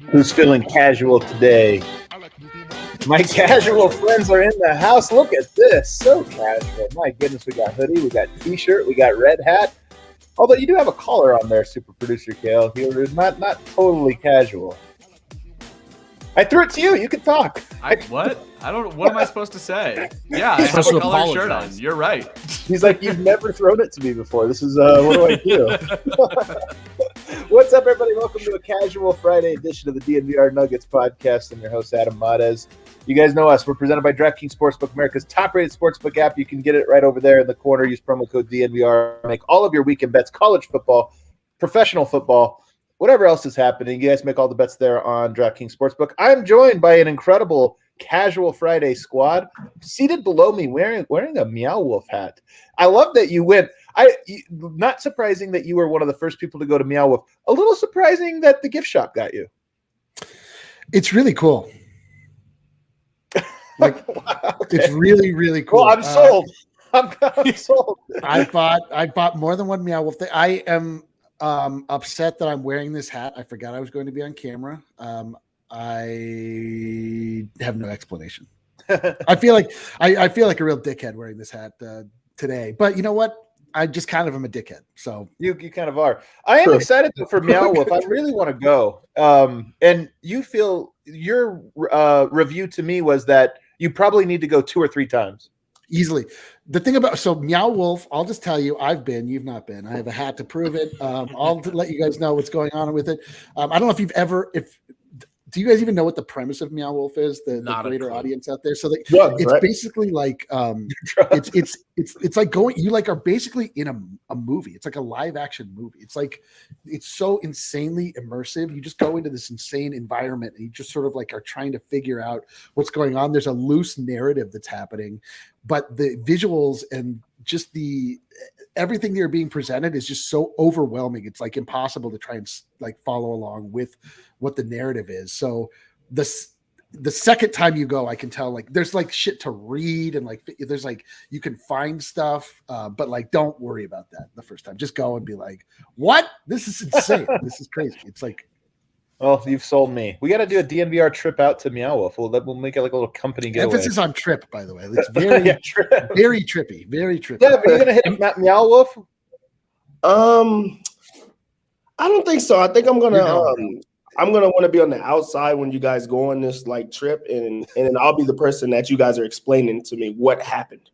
Who's feeling casual today? My casual friends are in the house. Look at this. So casual. My goodness, we got hoodie, we got t-shirt, we got red hat. Although you do have a collar on there, super producer Kale. You're not totally casual. I threw it to you. You can talk. What? I don't. What am I supposed to say? Yeah, I have a colored shirt on. You're right. He's like, you've never thrown it to me before. This is what do I do? What's up, everybody? Welcome to a casual Friday edition of the DNVR Nuggets podcast. I'm your host, Adam Mades. You guys know us. We're presented by DraftKings Sportsbook, America's top-rated sportsbook app. You can get it right over there in the corner. Use promo code DNVR. Make all of your weekend bets, college football, professional football, whatever else is happening. You guys make all the bets there on DraftKings Sportsbook. I'm joined by an incredible casual Friday squad. Seated below me, wearing a Meow Wolf hat. I love that you went. Not surprising that you were one of the first people to go to Meow Wolf. A little surprising that the gift shop got you. It's really cool. Like, wow, okay. It's really, really cool. Well, I'm sold. I'm sold. I bought more than one Meow Wolf thing. I am upset that I'm wearing this hat. I forgot I was going to be on camera. I have no explanation. I feel like a real dickhead wearing this hat today. But you know what? I just kind of am a dickhead. So you kind of are. I am excited for Meow Wolf. I really want to go. And you feel your review to me was that you probably need to go 2 or 3 times. Easily. The thing about Meow Wolf, I'll just tell you, you've not been. I have a hat to prove it. I'll let you guys know what's going on with it. I don't know if you've ever, do you guys even know what the premise of Meow Wolf is? The greater audience out there. So it's basically like it's like you are basically in a movie. It's like a live action movie. It's so insanely immersive. You just go into this insane environment and you just sort of like are trying to figure out what's going on. There's a loose narrative that's happening, but the visuals and just everything they're being presented is just so overwhelming. It's like impossible to try and like follow along with what the narrative is. So the second time you go, I can tell like there's like shit to read and like there's like you can find stuff, but like don't worry about that the first time. Just go and be like, what? This is insane. This is crazy. It's like, well, you've sold me. We got to do a DNVR trip out to Meow Wolf. We'll make it like a little company getaway. Emphasis on trip, by the way. It's very, very trippy. Very trippy. Yeah, but you're gonna hit Meow Wolf? I don't think so. I think I'm gonna want to be on the outside when you guys go on this like trip, and then I'll be the person that you guys are explaining to me what happened.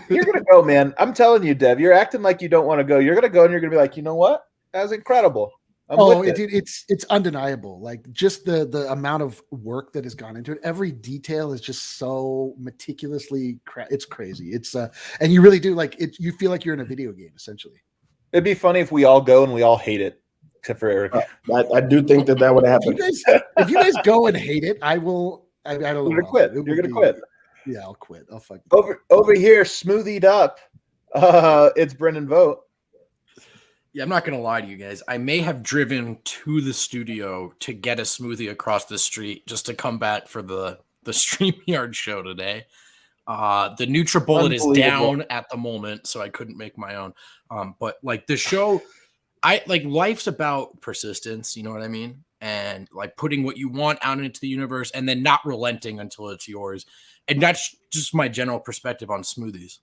You're gonna go, man. I'm telling you, Dev. You're acting like you don't want to go. You're gonna go, and you're gonna be like, you know what? That was incredible. It's undeniable. Like just the amount of work that has gone into it. Every detail is just so meticulously. It's crazy. It's and you really do like it. You feel like you're in a video game essentially. It'd be funny if we all go and we all hate it, except for Eric. I do think that would happen. If you guys go and hate it, I will. I don't know. You're gonna quit. You're gonna quit. Yeah, I'll quit. I'll fucking over here, smoothied up. It's Brendan Vogt. Yeah, I'm not going to lie to you guys. I may have driven to the studio to get a smoothie across the street just to come back for the StreamYard show today. The NutriBullet is down at the moment, so I couldn't make my own. But like the show, life's about persistence, you know what I mean? And like putting what you want out into the universe and then not relenting until it's yours. And that's just my general perspective on smoothies.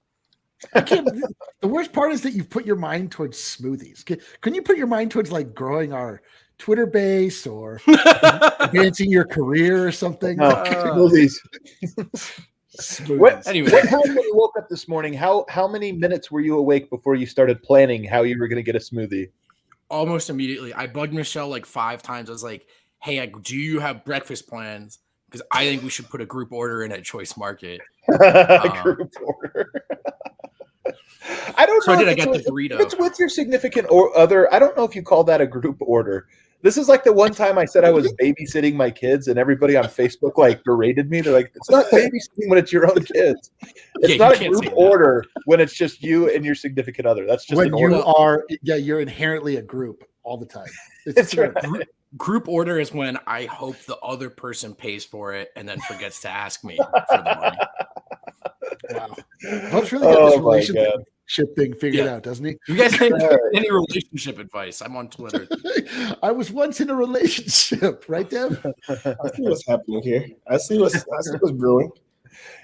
The worst part is that you've put your mind towards smoothies. Can you put your mind towards like growing our Twitter base or advancing your career or something? Smoothies. Anyway, what time when you woke up this morning? How many minutes were you awake before you started planning how you were going to get a smoothie? Almost immediately. I bugged Michelle like 5 times. I was like, "Hey, do you have breakfast plans? Because I think we should put a group order in at Choice Market." Group order. I don't know. I got the burrito. If it's with your significant other. I don't know if you call that a group order. This is like the one time I said I was babysitting my kids, and everybody on Facebook like berated me. They're like, "It's not babysitting when it's your own kids. It's not a group order when it's just you and your significant other. That's just when you are. Yeah, you're inherently a group all the time. It's right. Group order is when I hope the other person pays for it and then forgets to ask me for the money. Wow. Vote's really got this relationship. relationship thing figured out, doesn't he? You guys have any relationship advice? I'm on Twitter. I was once in a relationship, right, Dev? I see what's happening here. I see what's brewing.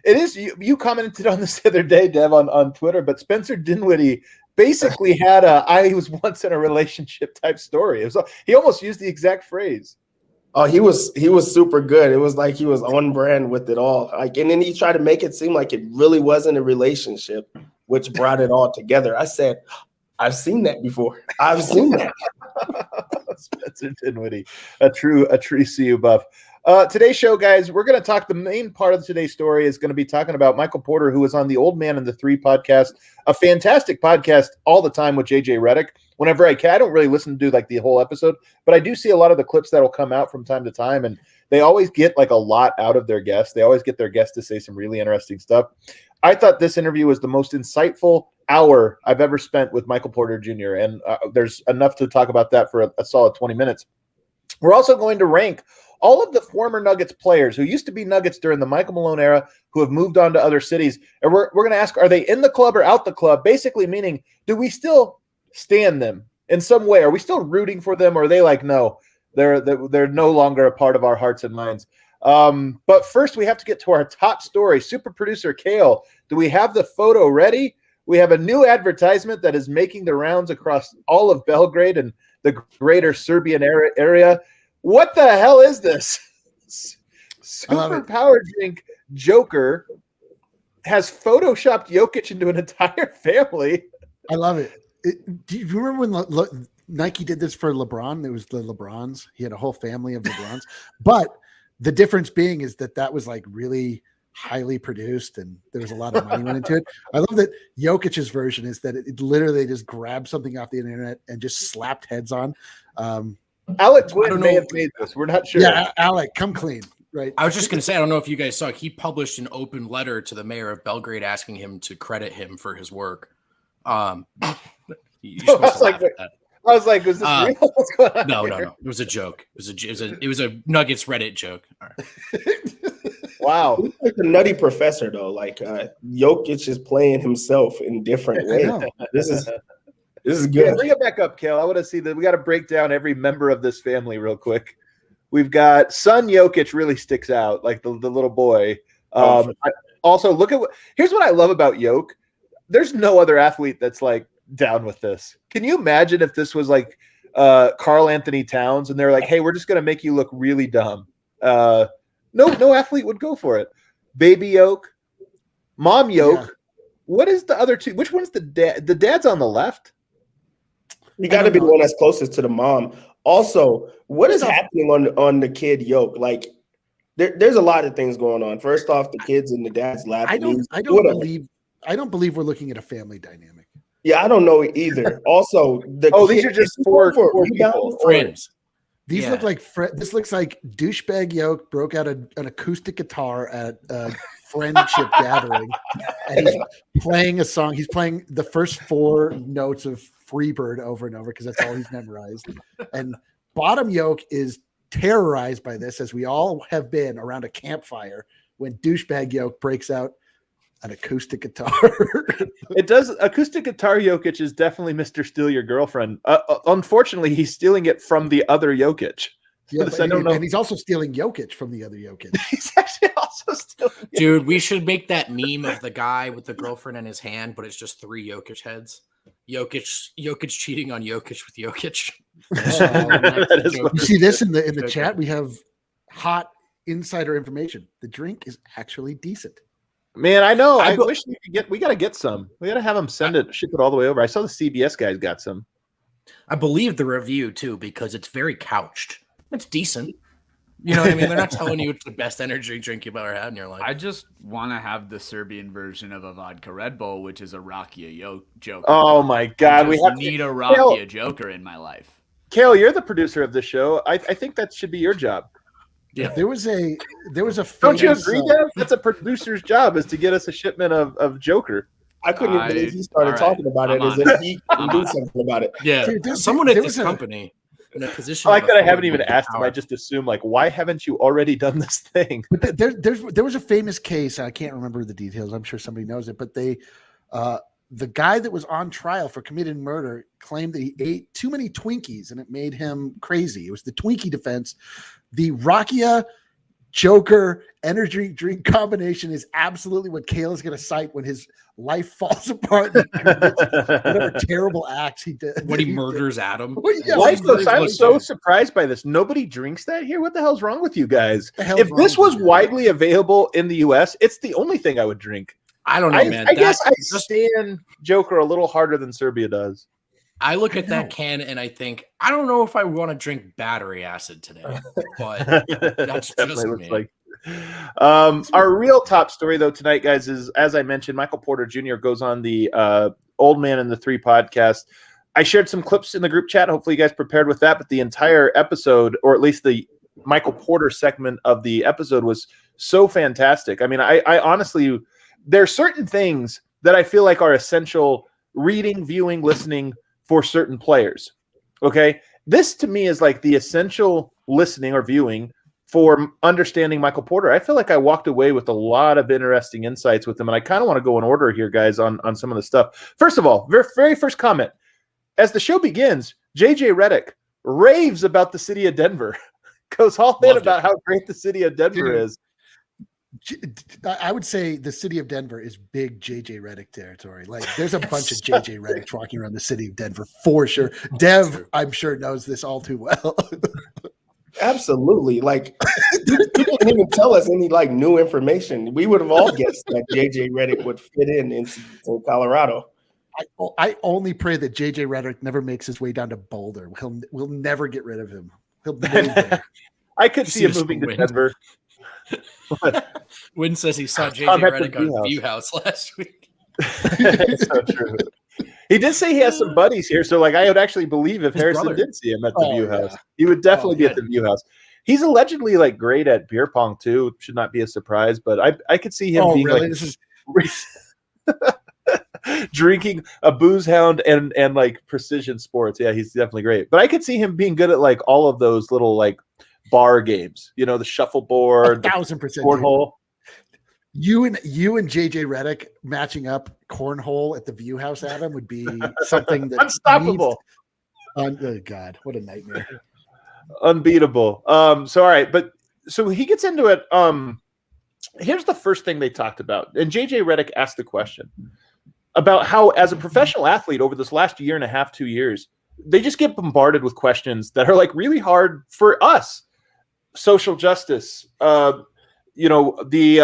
It is you commented on this the other day, Dev, on Twitter, but Spencer Dinwiddie basically had I was once in a relationship type story. It was he almost used the exact phrase. Oh, he was super good. It was like he was on brand with it all. Like, and then he tried to make it seem like it really wasn't a relationship, which brought it all together. I said, I've seen that before. I've seen that. Spencer Dinwiddie, a true CU buff. Today's show, guys, we're going to talk. The main part of today's story is going to be talking about Michael Porter, who was on the Old Man and the Three podcast, a fantastic podcast all the time with JJ Redick. Whenever I can, I don't really listen to like the whole episode, but I do see a lot of the clips that'll come out from time to time, and they always get like a lot out of their guests. They always get their guests to say some really interesting stuff. I thought this interview was the most insightful hour I've ever spent with Michael Porter Jr., and there's enough to talk about that for a solid 20 minutes. We're also going to rank all of the former Nuggets players who used to be Nuggets during the Michael Malone era who have moved on to other cities. And we're going to ask, are they in the club or out the club? Basically meaning, do we still stand them in some way? Are we still rooting for them? Or are they like, no, they're no longer a part of our hearts and minds? But first, we have to get to our top story. Super producer Kale, do we have the photo ready? We have a new advertisement that is making the rounds across all of Belgrade and the greater Serbian area. What the hell is this? Super power drink Joker has photoshopped Jokic into an entire family. I love it. Do you remember when Nike did this for LeBron? It was the LeBrons. He had a whole family of LeBrons. But the difference being is that was like really highly produced and there was a lot of money went into it. I love that Jokic's version is that it literally just grabbed something off the internet and just slapped heads on. Alec Gwynn may have made this. We're not sure. Yeah, Alec, come clean. Right. I was just going to say, I don't know if you guys saw, he published an open letter to the mayor of Belgrade asking him to credit him for his work. I was like, was this real? What's going on? No. It was a joke. It was a Nuggets Reddit joke. All right. Wow. He's like a nutty professor, though. Like Jokic is playing himself in different ways. This is good. Yeah, bring it back up, Kale. I want to see that. We got to break down every member of this family real quick. We've got son Jokic really sticks out, like the little boy. Also, look at here's what I love about Jokic. There's no other athlete that's like down with this. Can you imagine if this was like Karl Anthony Towns and they're like, hey, we're just going to make you look really dumb. No athlete would go for it. Baby Jokic, mom Jokic. Yeah. What is the other two? Which one's the dad? The dad's on the left. You got to be the one that's closest to the mom. Also, what is happening on the kid Jokic? Like, there's a lot of things going on. First off, the kid's in the dad's lap. I don't believe we're looking at a family dynamic. Yeah, I don't know either. Also, these are just four people. Friends. These look like this looks like douchebag Jokic broke out an acoustic guitar at a friendship gathering, and he's playing a song. He's playing the first 4 notes of Freebird over and over because that's all he's memorized. And bottom Jokic is terrorized by this, as we all have been around a campfire when douchebag Jokic breaks out an acoustic guitar. It does. Acoustic guitar Jokic is definitely Mr. Steal Your Girlfriend. Unfortunately, he's stealing it from the other Jokic. Yeah, I don't know. And he's also stealing Jokic from the other Jokic. He's actually also stealing. Dude, we should make that meme of the guy with the girlfriend in his hand, but it's just 3 Jokic heads. Jokic cheating on Jokic with Jokic. You see this in the chat? We have hot insider information. The drink is actually decent. Man, I know. I wish we got to get some. We got to have them ship it all the way over. I saw the CBS guys got some. I believe the review too, because it's very couched. It's decent. You know what I mean? They're not telling you it's the best energy drink you've ever had in your life. I just want to have the Serbian version of a vodka Red Bull, which is a Rakia Joker. Oh my God. We need a Rakia Joker in my life. Kale, you're the producer of the show. I think that should be your job. Yeah, there was a famous, don't you agree, Dev? That's a producer's job, is to get us a shipment of Joker. I couldn't even believe he started talking about it as if he can do something about it. Yeah, someone at this company in a position. I like that I haven't even asked him. I just assume, like, why haven't you already done this thing? But there was a famous case. I can't remember the details. I'm sure somebody knows it. But the guy that was on trial for committing murder claimed that he ate too many Twinkies and it made him crazy. It was the Twinkie defense. The Rakia Joker energy drink combination is absolutely what Kale is going to cite when his life falls apart. Whatever terrible acts he did. When he murders Adam. Yeah, I'm so surprised by this. Nobody drinks that here. What the hell's wrong with you guys? If this was widely available in the U.S., it's the only thing I would drink. I don't know, man. I guess I stand Joker a little harder than Serbia does. I look at that can and I think, I don't know if I want to drink battery acid today, but that's just me. Like. Our real top story, though, tonight, guys, is, as I mentioned, Michael Porter Jr. goes on the Old Man and the Three podcast. I shared some clips in the group chat. Hopefully you guys prepared with that, but the entire episode, or at least the Michael Porter segment of the episode, was so fantastic. I mean, I honestly, there are certain things that I feel like are essential reading, viewing, listening for certain players. Okay. This to me is like the essential listening or viewing for understanding Michael Porter. I feel like I walked away with a lot of interesting insights with him. And I kind of want to go in order here, guys, on some of the stuff. First of all, very first comment. As the show begins, JJ Redick raves about the city of Denver. Goes all in about how great the city of Denver is. I would say the city of Denver is big JJ Redick territory. Like, there's a bunch of JJ Redicks walking around the city of Denver for sure. Dev, I'm sure, knows this all too well. Absolutely. Like, he didn't even tell us any like new information. We would have all guessed that JJ Redick would fit in Colorado. I only pray that JJ Redick never makes his way down to Boulder. We'll never get rid of him. He'll be there. I could see him moving to Denver. Wynn says he saw JJ Redick on View House last week. That's so true. He did say he has some buddies here, so like I would actually believe if Harrison did see him at the View House, he would definitely be at the View House. He's allegedly like great at beer pong too. Should not be a surprise, but I could see him being like drinking a booze hound and like precision sports. Yeah, he's definitely great. But I could see him being good at like all of those little like bar games. You know, the shuffleboard, 1,000%. cornhole. You and JJ Redick matching up cornhole at the View House, Adam, would be something that unstoppable. Oh God, what a nightmare! Unbeatable. So all right, but so he gets into it. Here's the first thing they talked about, and JJ Redick asked the question about how, as a professional athlete over this last year and a half, 2 years, they just get bombarded with questions that are like really hard for us. Social justice, you know, the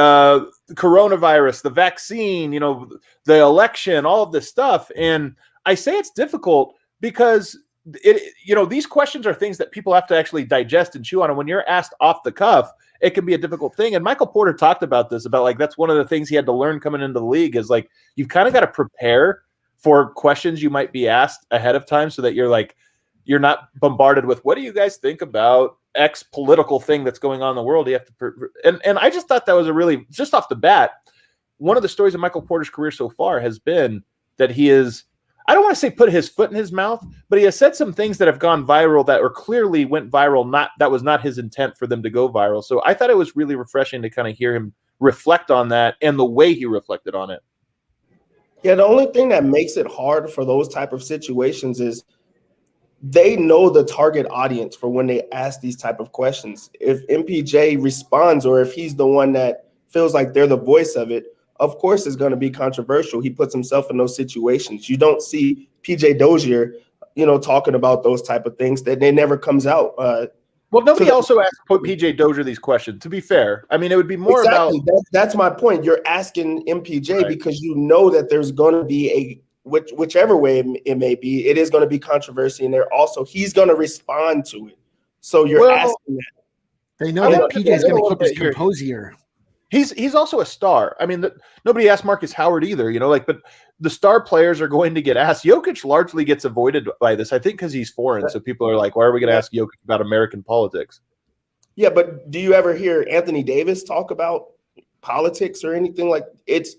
coronavirus, the vaccine, you know, the election, all of this stuff. And I say it's difficult because you know, these questions are things that people have to actually digest and chew on. And when you're asked off the cuff, it can be a difficult thing. And Michael Porter talked about this, about like, that's one of the things he had to learn coming into the league is like, you've kind of got to prepare for questions you might be asked ahead of time so that you're not bombarded with, what do you guys think about X political thing that's going on in the world? You have to, and I just thought that was a really, just off the bat, one of the stories of Michael Porter's career so far has been that he is, I don't want to say put his foot in his mouth, but he has said some things that have gone viral that or clearly went viral. That was not his intent for them to go viral. So I thought it was really refreshing to kind of hear him reflect on that and the way he reflected on it. Yeah, the only thing that makes it hard for those type of situations is they know the target audience for when they ask these type of questions. If MPJ responds or if he's the one that feels like they're the voice of it, of course it's going to be controversial. He puts himself in those situations. You don't see PJ Dozier, you know, talking about those type of things that they never comes out. Well, nobody also asked to put PJ Dozier these questions, to be fair. I mean, it would be more about... That's my point. You're asking MPJ because you know that there's going to be whichever way it may be, it is going to be controversy in there. Also, he's going to respond to it. So you're asking that. They know that PJ is going to keep his composure. He's also a star. I mean, nobody asked Marcus Howard either, you know, like, but the star players are going to get asked. Jokic largely gets avoided by this, I think, because he's foreign. So people are like, why are we going to ask Jokic about American politics? Yeah, but do you ever hear Anthony Davis talk about politics or anything like it's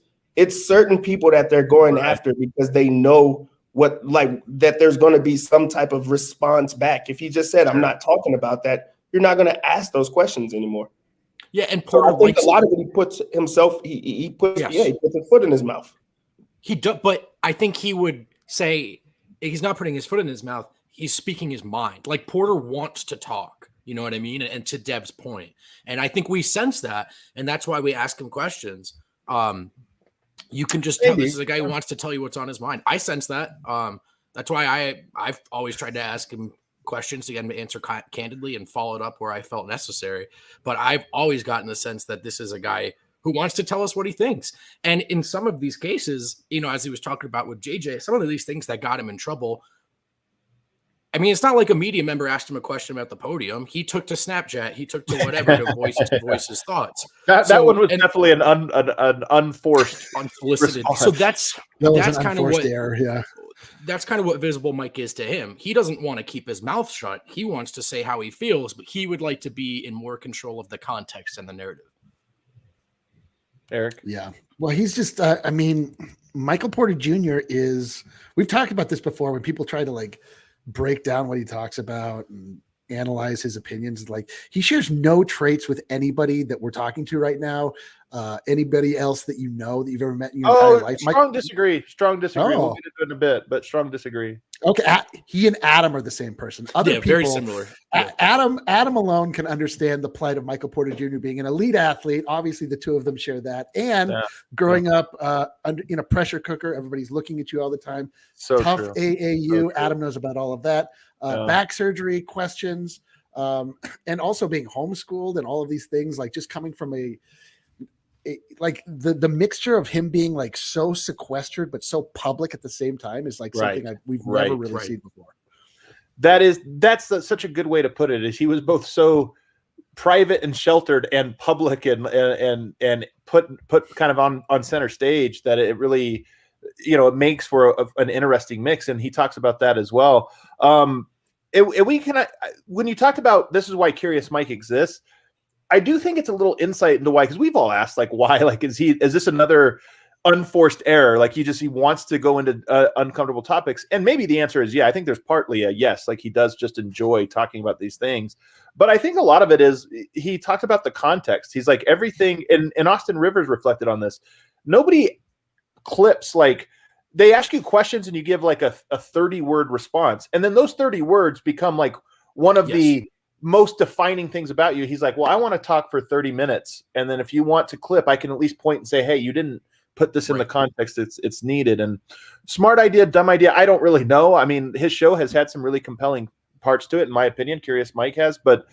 certain people that they're going after because they know that there's going to be some type of response back. If he just said, I'm not talking about that, you're not going to ask those questions anymore. Yeah, and Porter I think a lot of it he puts himself, he puts his foot in his mouth. He does, but I think he would say he's not putting his foot in his mouth. He's speaking his mind. Like Porter wants to talk. You know what I mean? And to Dev's point, and I think we sense that, and that's why we ask him questions. You can just tell this is a guy who wants to tell you what's on his mind. I sense that. That's why I've always tried to ask him questions to get him to answer candidly and follow it up where I felt necessary. But I've always gotten the sense that this is a guy who wants to tell us what he thinks. And in some of these cases, you know, as he was talking about with JJ, some of these things that got him in trouble. I mean, it's not like a media member asked him a question about the podium. He took to Snapchat. He took to whatever to voice his thoughts. That one was definitely an unforced, unsolicited. response. So that's kind of what error, yeah. That's kind of what Visible Mike is to him. He doesn't want to keep his mouth shut. He wants to say how he feels, but he would like to be in more control of the context and the narrative. Eric? Yeah. Well, he's just, I mean, Michael Porter Jr. is, we've talked about this before when people try to like break down what he talks about and analyze his opinions. Like he shares no traits with anybody that we're talking to right now. Anybody else that you know that you've ever met in your entire life. Strong disagree. We'll Oh. get into it in a bit, but strong disagree. Okay, he and Adam are the same person. Other people, very similar. Adam alone can understand the plight of Michael Porter Jr. being an elite athlete. Obviously, the two of them share that. And growing up in a pressure cooker, everybody's looking at you all the time. So tough true. AAU. So Adam knows about all of that. Back surgery questions, and also being homeschooled and all of these things. Like just coming from like the mixture of him being like so sequestered but so public at the same time is like something we've never really seen before. That's such a good way to put it. Is he was both so private and sheltered and public and put kind of on center stage that it really, you know, it makes for an interesting mix. And he talks about that as well. When you talked about this is why Curious Mike exists, I do think it's a little insight into why, because we've all asked like why, like is this another unforced error? Like he wants to go into uncomfortable topics, and maybe the answer is yeah. I think there's partly a yes, like he does just enjoy talking about these things, but I think a lot of it is he talked about the context. He's like everything, and Austin Rivers reflected on this. Nobody clips like they ask you questions and you give like a 30-word response, and then those 30 words become like one of the most defining things about you. He's like, well, I want to talk for 30 minutes. And then if you want to clip, I can at least point and say, hey, you didn't put this in the context it's needed. And smart idea, dumb idea, I don't really know. I mean, his show has had some really compelling parts to it, in my opinion. Curious Mike has, but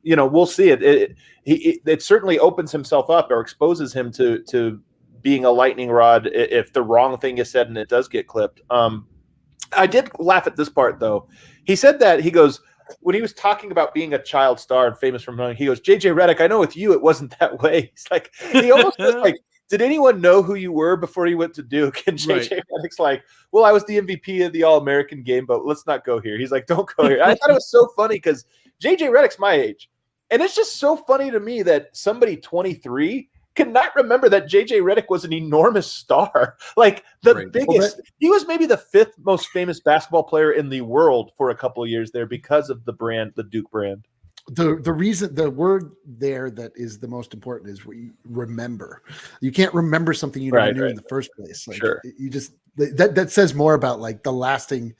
you know, we'll see it. It certainly opens himself up or exposes him to being a lightning rod if the wrong thing is said and it does get clipped. I did laugh at this part though. He said that he goes, when he was talking about being a child star and famous from young, he goes, JJ Redick, I know with you it wasn't that way. He's like, he almost was like, did anyone know who you were before you went to Duke? And JJ Redick's like, well, I was the MVP of the All-American game, but let's not go here. He's like, don't go here. I thought it was so funny because JJ Redick's my age. And it's just so funny to me that somebody 23 cannot remember that JJ Redick was an enormous star. Like the biggest, he was maybe the 5th most famous basketball player in the world for a couple of years there because of the brand, the Duke brand. The reason, the word there that is the most important is remember. You can't remember something you never knew in the first place. Like you just, that says more about like the lasting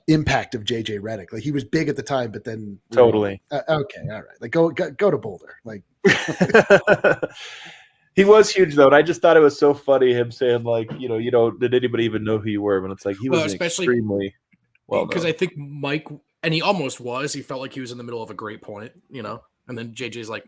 impact of JJ Redick. Like he was big at the time, but then totally okay, all right. Like go to Boulder. Like he was huge though, and I just thought it was so funny him saying like, you know, did anybody even know who you were? When it's like he was especially extremely well, because I think Mike, and he almost was. He felt like he was in the middle of a great point, you know, and then JJ's like,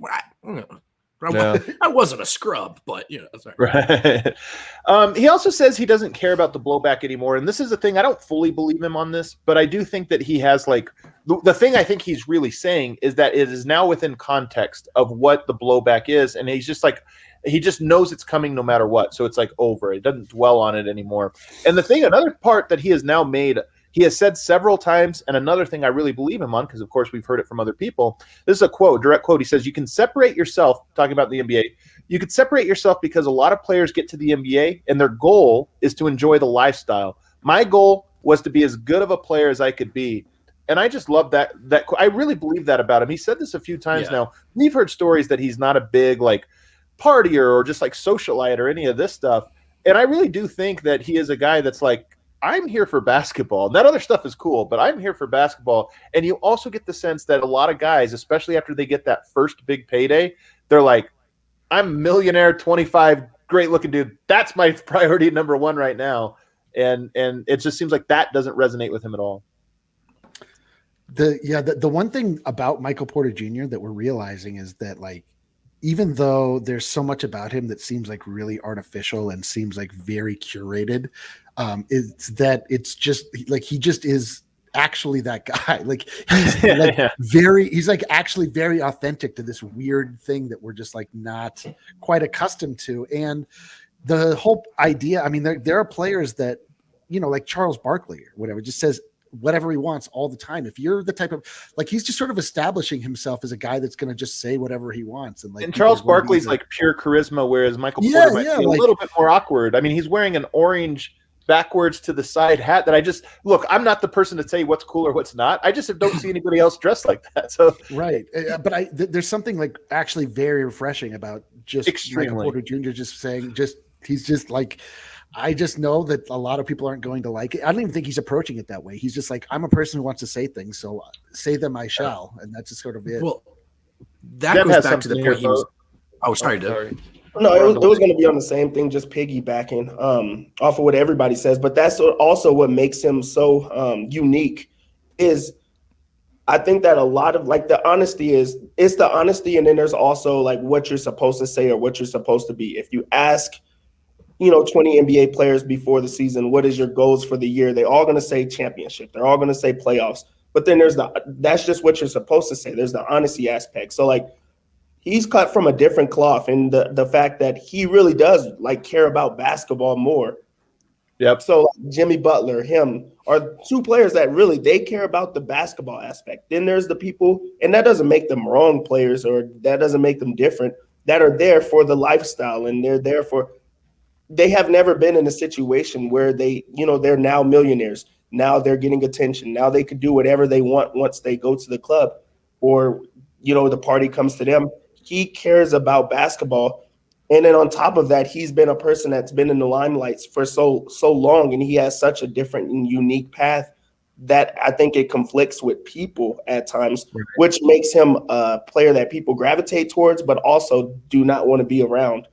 I wasn't a scrub, but you know, that's right. He also says he doesn't care about the blowback anymore, and this is the thing. I don't fully believe him on this, but I do think that he has like the thing. I think he's really saying is that it is now within context of what the blowback is, and he's just like he just knows it's coming no matter what. So it's like over. It doesn't dwell on it anymore. And the thing, another part that he has now made. He has said several times, and another thing I really believe him on, because of course we've heard it from other people. This is a quote, direct quote. He says, you can separate yourself, talking about the NBA, you could separate yourself because a lot of players get to the NBA and their goal is to enjoy the lifestyle. My goal was to be as good of a player as I could be. And I just love that I really believe that about him. He said this a few times now. We've heard stories that he's not a big like partier or just like socialite or any of this stuff. And I really do think that he is a guy that's like, I'm here for basketball. That other stuff is cool, but I'm here for basketball. And you also get the sense that a lot of guys, especially after they get that first big payday, they're like, I'm millionaire, 25, great looking dude. That's my priority number one right now. And it just seems like that doesn't resonate with him at all. The one thing about Michael Porter Jr. that we're realizing is that, like, even though there's so much about him that seems like really artificial and seems like very curated, it's just like he just is actually that guy. Like he's like he's like actually very authentic to this weird thing that we're just like not quite accustomed to. And the whole idea, I mean, there are players that, you know, like Charles Barkley or whatever, just says whatever he wants all the time. If you're the type of, like, he's just sort of establishing himself as a guy that's going to just say whatever he wants. And like, and Charles Barkley's like pure charisma, whereas Michael Porter might be a little bit more awkward. I mean, he's wearing an orange backwards to the side hat that I just look. I'm not the person to tell you what's cool or what's not. I just don't see anybody else dressed like that. So right, but there's something like actually very refreshing about just Michael Porter Jr. just saying, he's just like, I just know that a lot of people aren't going to like it. I don't even think he's approaching it that way. He's just like, I'm a person who wants to say things, so say them I shall, and that's just sort of it. Well, that goes back to the point he was. Oh, sorry, Doug. No, it was going to be on the same thing, just piggybacking off of what everybody says. But that's also what makes him so unique is I think that a lot of like the honesty it's the honesty. And then there's also like what you're supposed to say or what you're supposed to be. If you ask, 20 NBA players before the season, what is your goals for the year? They're all going to say championship. They're all going to say playoffs. But then that's just what you're supposed to say. There's the honesty aspect. So like, he's cut from a different cloth, and the fact that he really does like care about basketball more. Yep. So like Jimmy Butler, him are two players that really they care about the basketball aspect. Then there's the people, and that doesn't make them wrong players or that doesn't make them different, that are there for the lifestyle, and they're there for. They have never been in a situation where they're now millionaires. Now they're getting attention. Now they could do whatever they want once they go to the club or, the party comes to them. He cares about basketball. And then on top of that, he's been a person that's been in the limelight for so long, and he has such a different and unique path that I think it conflicts with people at times, which makes him a player that people gravitate towards, but also do not want to be around.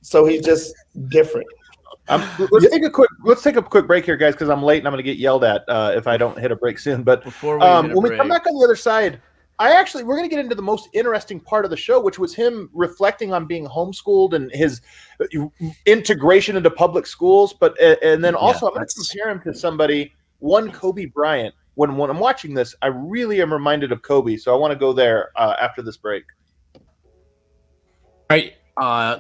So he's just different. Let's take a quick break here, guys, because I'm late and I'm going to get yelled at if I don't hit a break soon. But before when we come back on the other side, we're going to get into the most interesting part of the show, which was him reflecting on being homeschooled and his integration into public schools. And then also I'm going to compare him to somebody, Kobe Bryant. When I'm watching this, I really am reminded of Kobe. So I want to go there after this break. All right.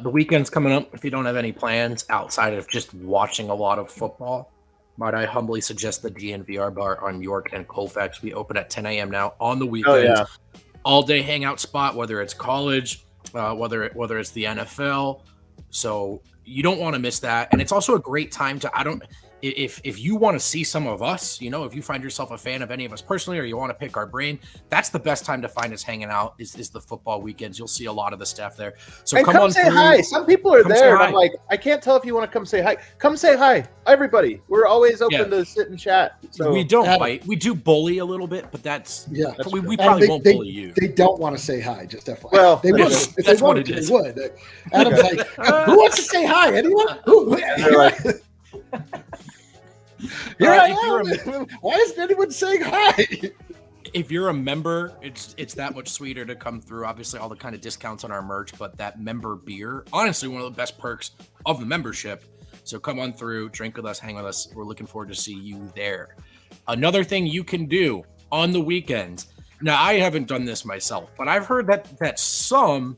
The weekend's coming up. If you don't have any plans outside of just watching a lot of football, might I humbly suggest the DNVR Bar on York and Colfax. We open at 10 a.m. now on the weekends. All day hangout spot, whether it's college, whether it's the NFL. So you don't want to miss that. And it's also a great time if you want to see some of us, if you find yourself a fan of any of us personally, or you want to pick our brain, that's the best time to find us hanging out is the football weekends. You'll see a lot of the staff there. So and come say hi. Some people are there. And I'm like, I can't tell if you want to come say hi. Come say hi, everybody. We're always open to sit and chat. So we don't bite. We do bully a little bit, but that's we probably won't bully you. They don't want to say hi. Just FYI. Well, they would. If that's they what wanted it to, is. they would. Adam's like, who wants to say hi? Anyone? Here I am. Why isn't anyone saying hi? If you're a member, it's that much sweeter to come through. Obviously, all the kind of discounts on our merch, but that member beer, honestly, one of the best perks of the membership. So come on through, drink with us, hang with us. We're looking forward to see you there. Another thing you can do on the weekends. Now, I haven't done this myself, but I've heard that some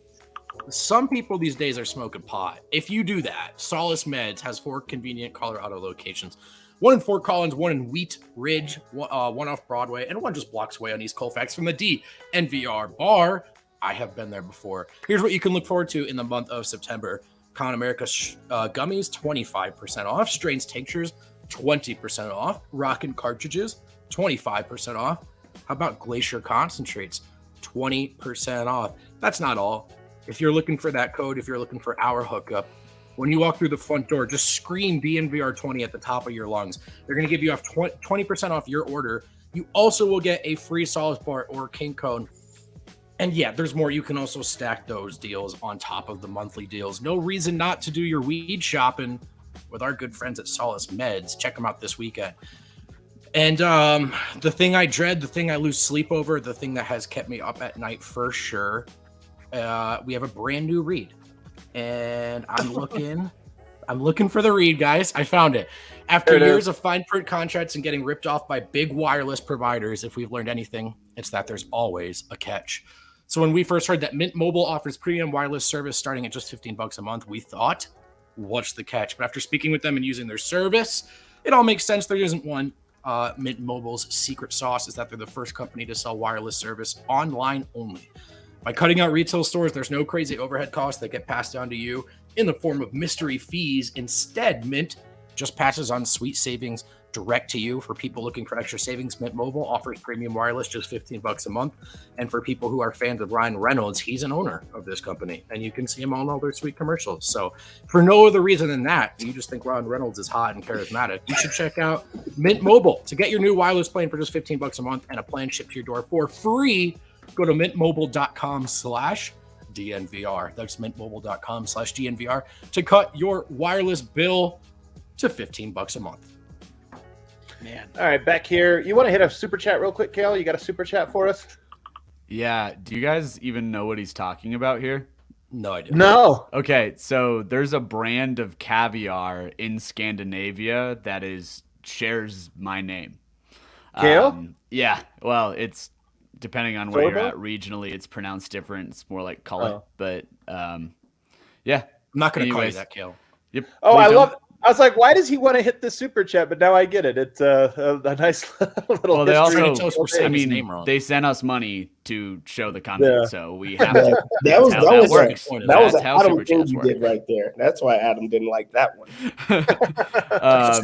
people these days are smoking pot. If you do that, Solace Meds has 4 convenient Colorado locations. 1 in Fort Collins, 1 in Wheat Ridge, 1 off Broadway, and 1 just blocks away on East Colfax from the DNVR Bar. I have been there before. Here's what you can look forward to in the month of September. Con America gummies, 25% off. Strains tinctures, 20% off. Rockin' cartridges, 25% off. How about Glacier concentrates? 20% off. That's not all. If you're looking for that code, if you're looking for our hookup, when you walk through the front door, just scream DNVR 20 at the top of your lungs. They're going to give you 20% off your order. You also will get a free Solace bar or king cone. And yeah, there's more. You can also stack those deals on top of the monthly deals. No reason not to do your weed shopping with our good friends at Solace Meds. Check them out this weekend. And the thing I dread, the thing I lose sleep over, the thing that has kept me up at night for sure, we have a brand new read. And I'm looking for the read, guys. I found it. After years of fine print contracts and getting ripped off by big wireless providers, if we've learned anything, it's that there's always a catch. So when we first heard that Mint Mobile offers premium wireless service starting at just $15 a month, we thought, what's the catch? But after speaking with them and using their service, it all makes sense. There isn't one. Mint Mobile's secret sauce is that they're the first company to sell wireless service online only. By cutting out retail stores, there's no crazy overhead costs that get passed down to you in the form of mystery fees. Instead, Mint just passes on sweet savings direct to you. For people looking for extra savings, Mint Mobile offers premium wireless just $15 a month. And for people who are fans of Ryan Reynolds, he's an owner of this company, and you can see him on all their sweet commercials. So for no other reason than that, you just think Ryan Reynolds is hot and charismatic, you should check out Mint Mobile to get your new wireless plan for just $15 a month and a plan shipped to your door for free. Go to mintmobile.com/DNVR. That's mintmobile.com/DNVR to cut your wireless bill to $15 a month. Man. All right, back here. You want to hit a super chat real quick, Kale? You got a super chat for us? Yeah. Do you guys even know what he's talking about here? No, I didn't. No. Okay, so there's a brand of caviar in Scandinavia that shares my name. Kale? Yeah. Well, it's depending on where you're Sorbo? at regionally, it's pronounced different. It's more like color, but yeah. I'm not going to call you Anyways. that, Kale. Yep. Oh, please I don't. love. I was like, why does he want to hit this super chat? But now I get it. It's a nice little. Well, they history. also, Tell us we're saying his name wrong. they sent us money to show the content, Yeah. so we have to. That was That's how that was works. that was That's an how Adam super thing chats you work. did right there. That's why Adam didn't like that one.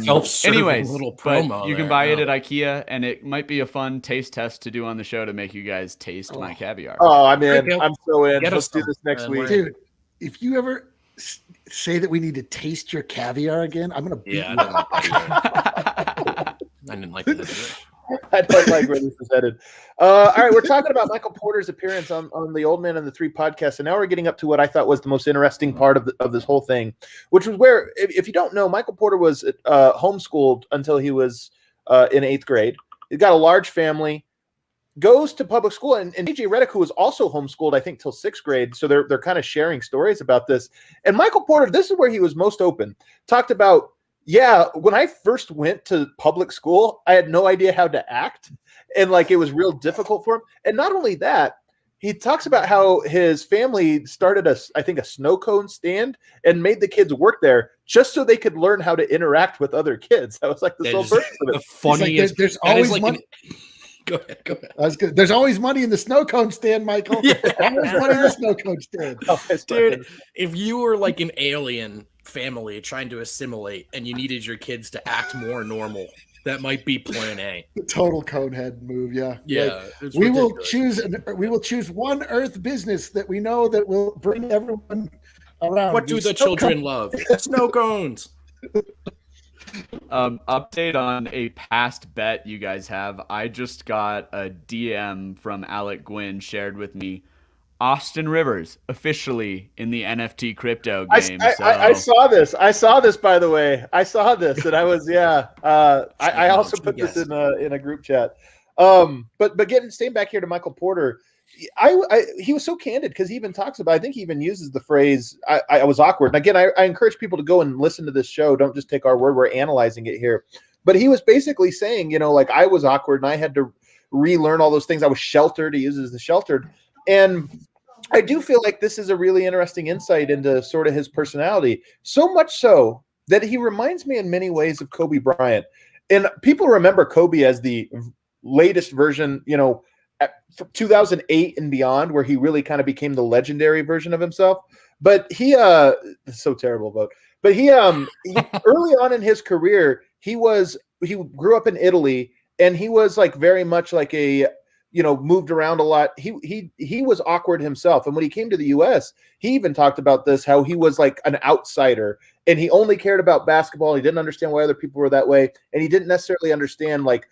Self-serving Anyways, little but promo you can there. buy it No. at IKEA, and it might be a fun taste test to do on the show to make you guys taste my caviar. Oh, I'm in. Kale. I'm so in. Get Let's us do some. this next And week. Dude, if you ever say that we need to taste your caviar again, I'm gonna beat Yeah, you. I didn't like that either. I didn't like that either. I don't like where this is headed. All right, we're talking about Michael Porter's appearance on the Old Man and the Three podcast, and now we're getting up to what I thought was the most interesting part of this whole thing, which was where, if you don't know, Michael Porter was homeschooled until he was in 8th grade. He's got a large family, goes to public school, and DJ Redick, who was also homeschooled, I think, till 6th grade. So they're kind of sharing stories about this. And Michael Porter, this is where he was most open. Talked about, yeah, when I first went to public school, I had no idea how to act, and like it was real difficult for him. And not only that, he talks about how his family started a snow cone stand and made the kids work there just so they could learn how to interact with other kids. That was like the That sole is purpose of the it. funniest. there's that is always like money. Go ahead. Go ahead. That's good. There's always money in the snow cone stand, Michael. Yeah. Always money in the snow cone stand. Dude, if you were like an alien family trying to assimilate and you needed your kids to act more normal, that might be plan A. The total conehead move, yeah. Yeah. Like, it's we will ridiculous. we will choose one Earth business that we know that will bring everyone around. What do These the snow children love? Snow cones. Update on a past bet you guys have. I just got a DM from Alec Gwynn shared with me. Austin Rivers officially in the NFT crypto game. I saw this. I saw this, by the way. I saw this, and I was I also put this in a group chat. But staying back here to Michael Porter, he was so candid because he even talks about. I think he even uses the phrase "I was awkward." And again, I encourage people to go and listen to this show. Don't just take our word. We're analyzing it here. But he was basically saying, like I was awkward and I had to relearn all those things. I was sheltered. He uses the sheltered, and I do feel like this is a really interesting insight into sort of his personality. So much so that he reminds me in many ways of Kobe Bryant. And people remember Kobe as the latest version, 2008 and beyond, where he really kind of became the legendary version of himself. But he, it's so terrible, Vogt. But he early on in his career, he grew up in Italy, and he was like very much like a moved around a lot. He was awkward himself. And when he came to the US, he even talked about this, how he was like an outsider and he only cared about basketball. He didn't understand why other people were that way. And he didn't necessarily understand like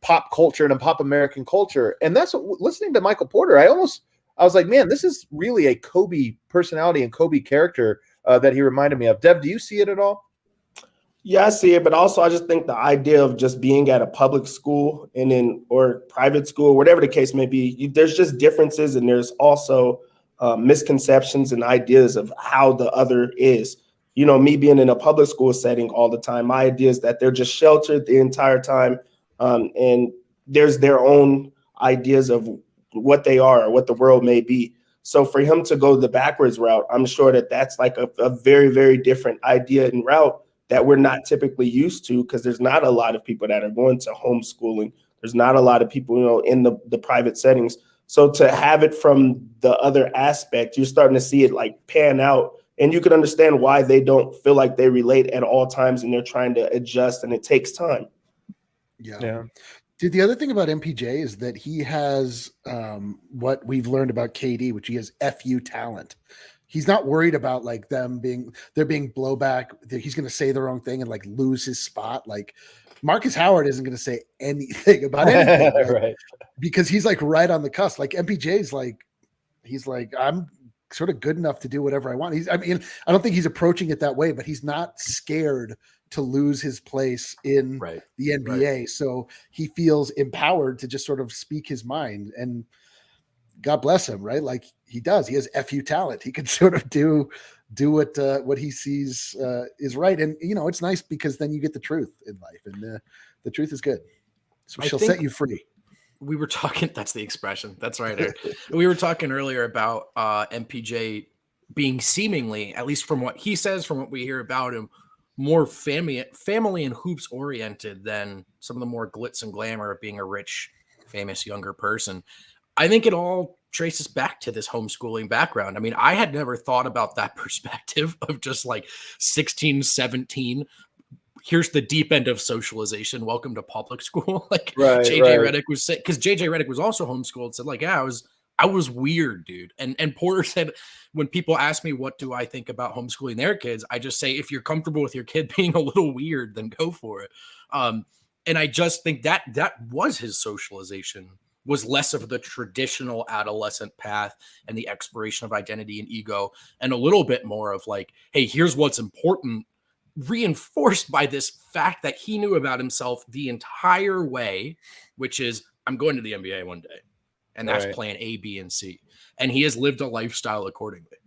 pop culture and pop American culture. And that's what, listening to Michael Porter, I was like, man, this is really a Kobe personality and Kobe character that he reminded me of. Dev, do you see it at all? Yeah, I see it, but also I just think the idea of just being at a public school or private school, whatever the case may be, there's just differences, and there's also misconceptions and ideas of how the other is. Me being in a public school setting all the time, my idea is that they're just sheltered the entire time, and there's their own ideas of what they are or what the world may be. So for him to go the backwards route, I'm sure that that's like a very, very different idea and route that we're not typically used to, because there's not a lot of people that are going to homeschooling. There's not a lot of people, in the private settings. So to have it from the other aspect, you're starting to see it like pan out, and you can understand why they don't feel like they relate at all times, and they're trying to adjust, and it takes time. Yeah. Dude, the other thing about MPJ is that he has what we've learned about KD, which he has FU talent. He's not worried about like there being blowback. He's going to say the wrong thing and like lose his spot. Like Marcus Howard isn't going to say anything about anything, right? Because he's like right on the cusp. Like MPJ's like, he's like, I'm sort of good enough to do whatever I want. I don't think he's approaching it that way, but he's not scared to lose his place in the NBA. Right. So he feels empowered to just sort of speak his mind, and God bless him, right? Like he does. He has FU talent. He can sort of do what he sees is right. And, it's nice because then you get the truth in life, and the truth is good. So she'll set you free. We were talking, that's the expression. That's right, Eric. We were talking earlier about MPJ being seemingly, at least from what he says, from what we hear about him, more family and hoops oriented than some of the more glitz and glamour of being a rich, famous younger person. I think it all traces back to this homeschooling background. I mean, I had never thought about that perspective of just like 16, 17. Here's the deep end of socialization. Welcome to public school. Like JJ Redick was saying, because JJ Redick was also homeschooled, said like, yeah, I was weird, dude. And Porter said, when people ask me, what do I think about homeschooling their kids? I just say, if you're comfortable with your kid being a little weird, then go for it. And I just think that was his socialization, was less of the traditional adolescent path and the exploration of identity and ego, and a little bit more of like, hey, here's what's important, reinforced by this fact that he knew about himself the entire way, which is, I'm going to the NBA one day. And that's plan A, B, and C. And he has lived a lifestyle accordingly.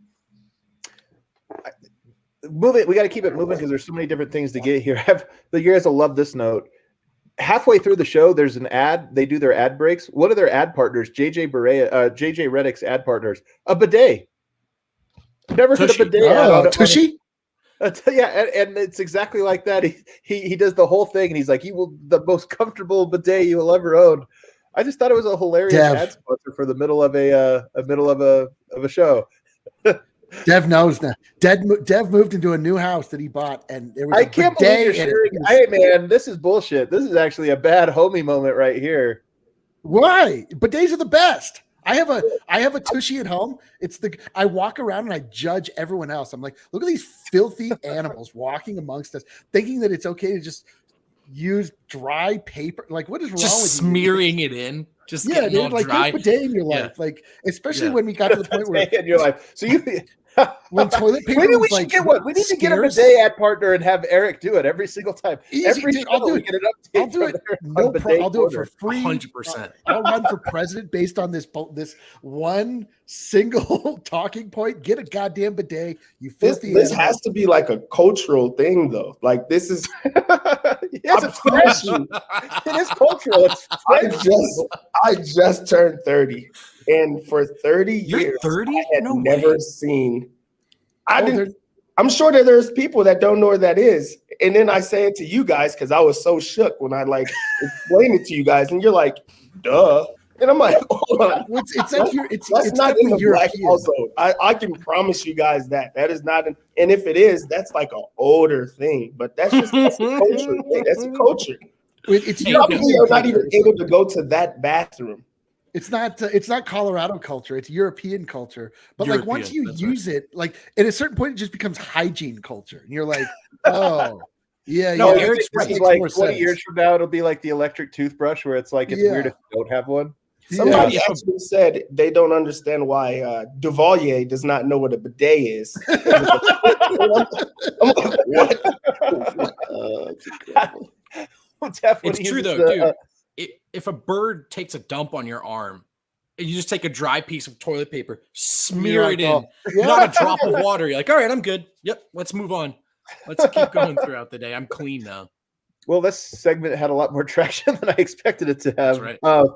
Move it. We got to keep it moving because there's so many different things to get here. You guys will love this note. Halfway through the show, there's an ad. They do their ad breaks. What are their ad partners? JJ Redick's ad partners. A bidet. Never heard of a bidet ad on Tushy? Yeah, and it's exactly like that. He does the whole thing, and he's like, the most comfortable bidet you will ever own. I just thought it was a hilarious ad sponsor for the middle of a show. Dev knows now. Dev moved into a new house that he bought, and there was I can't believe you're sharing. Hey man, this is bullshit. This is actually a bad homie moment right here. Why? Bidets are the best. I have a Tushy at home. I walk around and I judge everyone else. I'm like, look at these filthy animals walking amongst us, thinking that it's okay to just use dry paper. Like, what is wrong with just smearing it in? Just getting all like dry. Bidet in your life, like especially when we got to the point where in your life. So when toilet paper, maybe we should get one. We need to get a bidet ad partner and have Eric do it every single time. I'll do it. I'll do it. No problem. I'll do it for free. 100%. I'll run for president based on this one single talking point. Get a goddamn bidet. You filthy. This has to be like a cultural thing, though. Like this is. Yes, it's fresh. It is cultural. I just turned 30. And for 30 years, 30? I had never seen. I'm sure that there's people that don't know what that is. And then I say it to you guys because I was so shook when I like explained it to you guys, and you're like, "Duh." And I'm like, "Hold on, it's not in the black household." I can promise you guys that is not and if it is, that's like an older thing. But that's a culture thing. That's a culture. You probably are not even able to go to that bathroom. It's not Colorado culture. It's European culture. But like once you European, that's use it, like at a certain point, it just becomes hygiene culture, and you're like, oh, yeah, No, yeah. Eric's This right. makes Like more 20 sense. years from now, it'll be like the electric toothbrush, where it's like it's weird if you don't have one. Somebody actually said they don't understand why Duvalier does not know what a bidet is. I'm like, what? It's true though, dude. If a bird takes a dump on your arm, and you just take a dry piece of toilet paper, smear it in, not a drop of water. You're like, all right, I'm good. Yep, let's move on. Let's keep going throughout the day. I'm clean now. Well, this segment had a lot more traction than I expected it to have. That's right.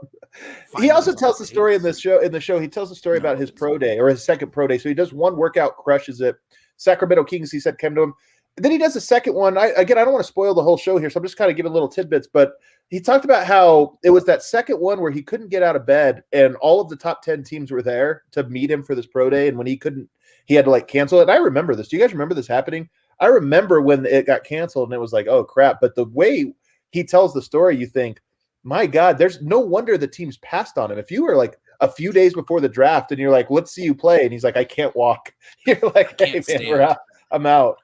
He also tells the story in this show. In the show, he tells the story about his pro day or his second pro day. So he does one workout, crushes it. Sacramento Kings, he said, came to him. Then he does the second one. I don't want to spoil the whole show here, so I'm just kind of giving little tidbits. But he talked about how it was that second one where he couldn't get out of bed, and all of the top 10 teams were there to meet him for this pro day. And when he couldn't, he had to like cancel it. And I remember this. Do you guys remember this happening? I remember when it got canceled, and it was like, oh crap. But the way he tells the story, you think, my God, there's no wonder the teams passed on him. If you were like a few days before the draft and you're like, let's see you play, and he's like, I can't walk. You're like, hey man, we're out. I'm out.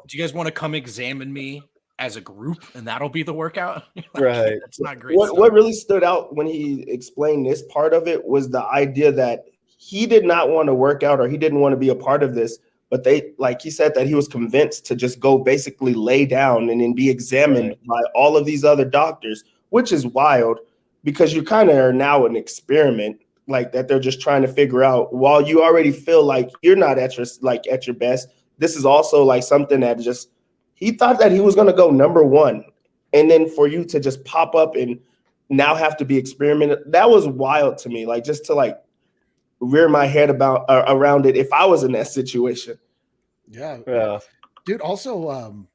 Do you guys want to come examine me as a group, and that'll be the workout? Like, right. That's not great. What really stood out when he explained this part of it was the idea that he did not want to work out, or he didn't want to be a part of this. But he said that he was convinced to just go basically lay down and then be examined by all of these other doctors, which is wild because you kind of are now an experiment like that. They're just trying to figure out, while you already feel like you're not at your best. This is also like something that just, he thought that he was going to go number one. And then for you to just pop up and now have to be experimented, that was wild to me. Like just to like rear my head around it if I was in that situation. Yeah. Dude, also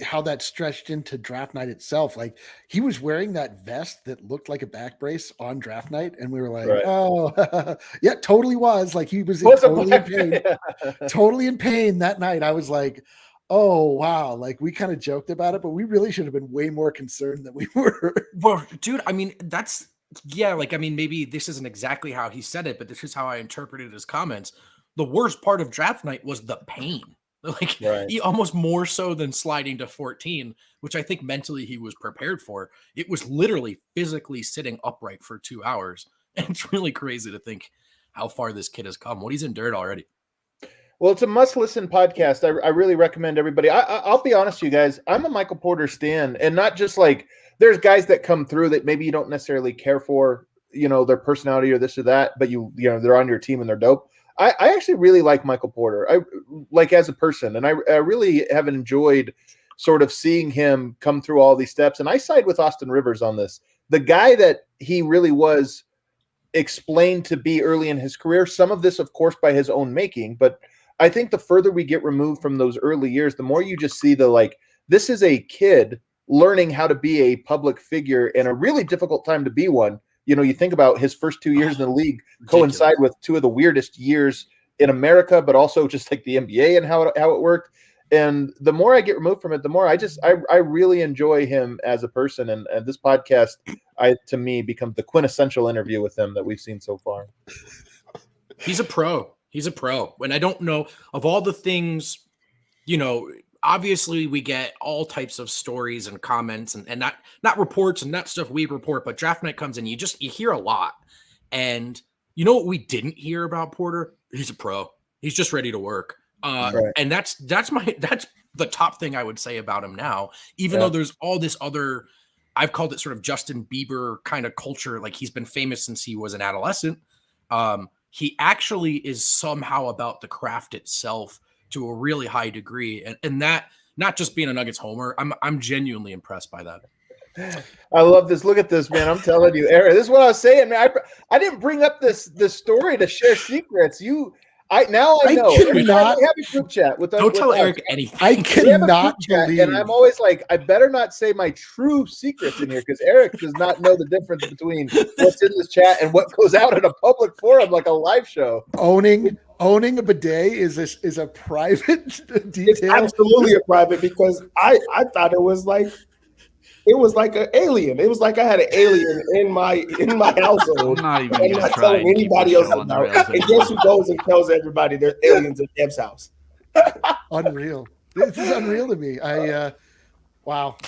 how that stretched into draft night itself. Like he was wearing that vest that looked like a back brace on draft night, and we were like, oh yeah, totally was. Like he was totally in pain. Totally in pain that night. I was like, oh wow. Like we kind of joked about it, but we really should have been way more concerned than we were. Well, dude, I mean, maybe this isn't exactly how he said it, but this is how I interpreted his comments. The worst part of draft night was the pain. Like he almost more so than sliding to 14, which I think mentally he was prepared for. It was literally physically sitting upright for 2 hours. And it's really crazy to think how far this kid has come, what he's endured already. Well, it's a must-listen podcast. I really recommend everybody. I'll be honest with you guys. I'm a Michael Porter stan, and not just like there's guys that come through that maybe you don't necessarily care for, their personality or this or that, but they're on your team and they're dope. I actually really like Michael Porter. I like as a person, and I really have enjoyed sort of seeing him come through all these steps. And I side with Austin Rivers on this. The guy that he really was explained to be early in his career, some of this, of course, by his own making, but I think the further we get removed from those early years, the more you just see this is a kid learning how to be a public figure in a really difficult time to be one. You think about his first 2 years in the league coincide with two of the weirdest years in America, but also just like the NBA and how it worked. And the more I get removed from it, the more I really enjoy him as a person. And this podcast, to me, becomes the quintessential interview with him that we've seen so far. He's a pro. And I don't know, of all the things, obviously we get all types of stories and comments and not reports and not stuff we report, but draft night comes in, you hear a lot. And you know what we didn't hear about Porter? He's a pro. He's just ready to work. And that's the top thing I would say about him now, even though there's all this other, I've called it sort of Justin Bieber kind of culture. Like he's been famous since he was an adolescent. He actually is somehow about the craft itself to a really high degree. And that, not just being a Nuggets homer, I'm genuinely impressed by that. I love this. Look at this, man. I'm telling you, Eric, this is what I was saying, man. I didn't bring up this story to share secrets. I know. We have a group chat with us. Don't tell Eric anything. I cannot believe. And I'm always like, I better not say my true secrets in here because Eric does not know the difference between what's in this chat and what goes out in a public forum like a live show. Owning a bidet is a private detail. It's absolutely a private because I thought it was like It was like an alien. It was like I had an alien in my household. I'm not even and gonna not try telling and keep anybody this else show on the about. rails And anymore. guess who goes and tells everybody there's aliens in Deb's house? Unreal. This is unreal to me. Wow.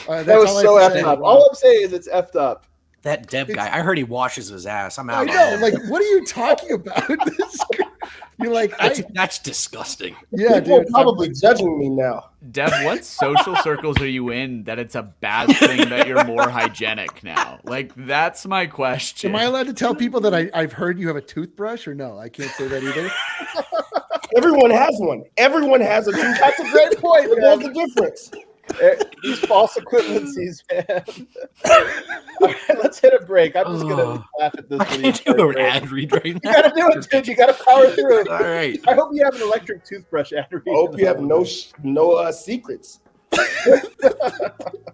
That was so effed up. Wow. All I'm saying is it's effed up. That Deb guy, I heard he washes his ass. I'm I out. know. Like, what are you talking about? You're like, That's disgusting. yeah, People dude. are probably judging me now. Deb, what social circles are you in that it's a bad thing that you're more hygienic now? Like, that's my question. Am I allowed to tell people that I've heard you have a toothbrush or no? I can't say that either. Everyone has one. Everyone has a tooth. That's a great point, What's man. the difference? These false equivalencies, man. All right, let's hit a break. I'm just gonna laugh at this. I can't do an ad read right You now. gotta do it, dude. You gotta power through. All right. I hope you have an electric toothbrush ad read. I hope you have no secrets. All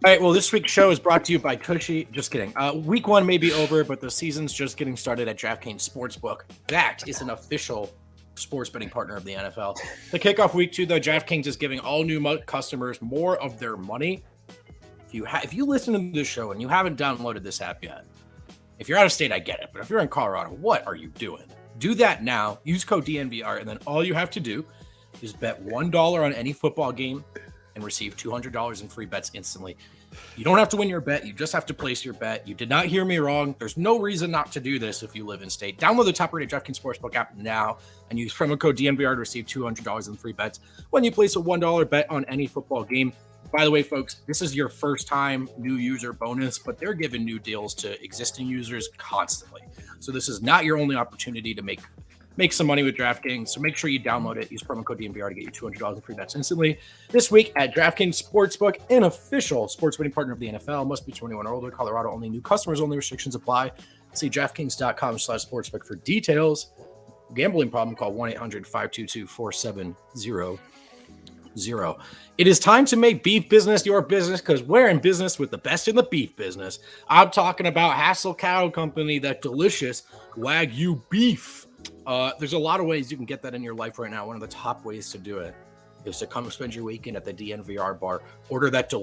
right, well, this week's show is brought to you by Tushy. Just kidding. Week 1 may be over, but the season's just getting started at DraftKings Sportsbook. That is an official sports betting partner of the NFL. To kick off week 2, though, DraftKings is giving all new customers more of their money. If you listen to this show and you haven't downloaded this app yet, if you're out of state, I get it. But if you're in Colorado, what are you doing? Do that now. Use code DNVR, and then all you have to do is bet $1 on any football game and receive $200 in free bets instantly. You don't have to win your bet. You just have to place your bet. You did not hear me wrong. There's no reason not to do this if you live in state. Download the top-rated DraftKings Sportsbook app now and use promo code DNVR to receive $200 in free bets when you place a $1 bet on any football game. By the way, folks, this is your first time new user bonus, but they're giving new deals to existing users constantly. So this is not your only opportunity to make some money with DraftKings. So make sure you download it. Use promo code DNVR to get you $200 in free bets instantly. This week at DraftKings Sportsbook, an official sports betting partner of the NFL. Must be 21 or older. Colorado only. New customers only. Restrictions apply. See DraftKings.com/sportsbook for details. Gambling problem? Call 1-800-522-4700. It is time to make beef business your business because we're in business with the best in the beef business. I'm talking about Hassel Cattle Company, that delicious Wagyu beef. There's a lot of ways you can get that in your life right now. One of the top ways to do it is to come spend your weekend at the DNVR Bar. Order that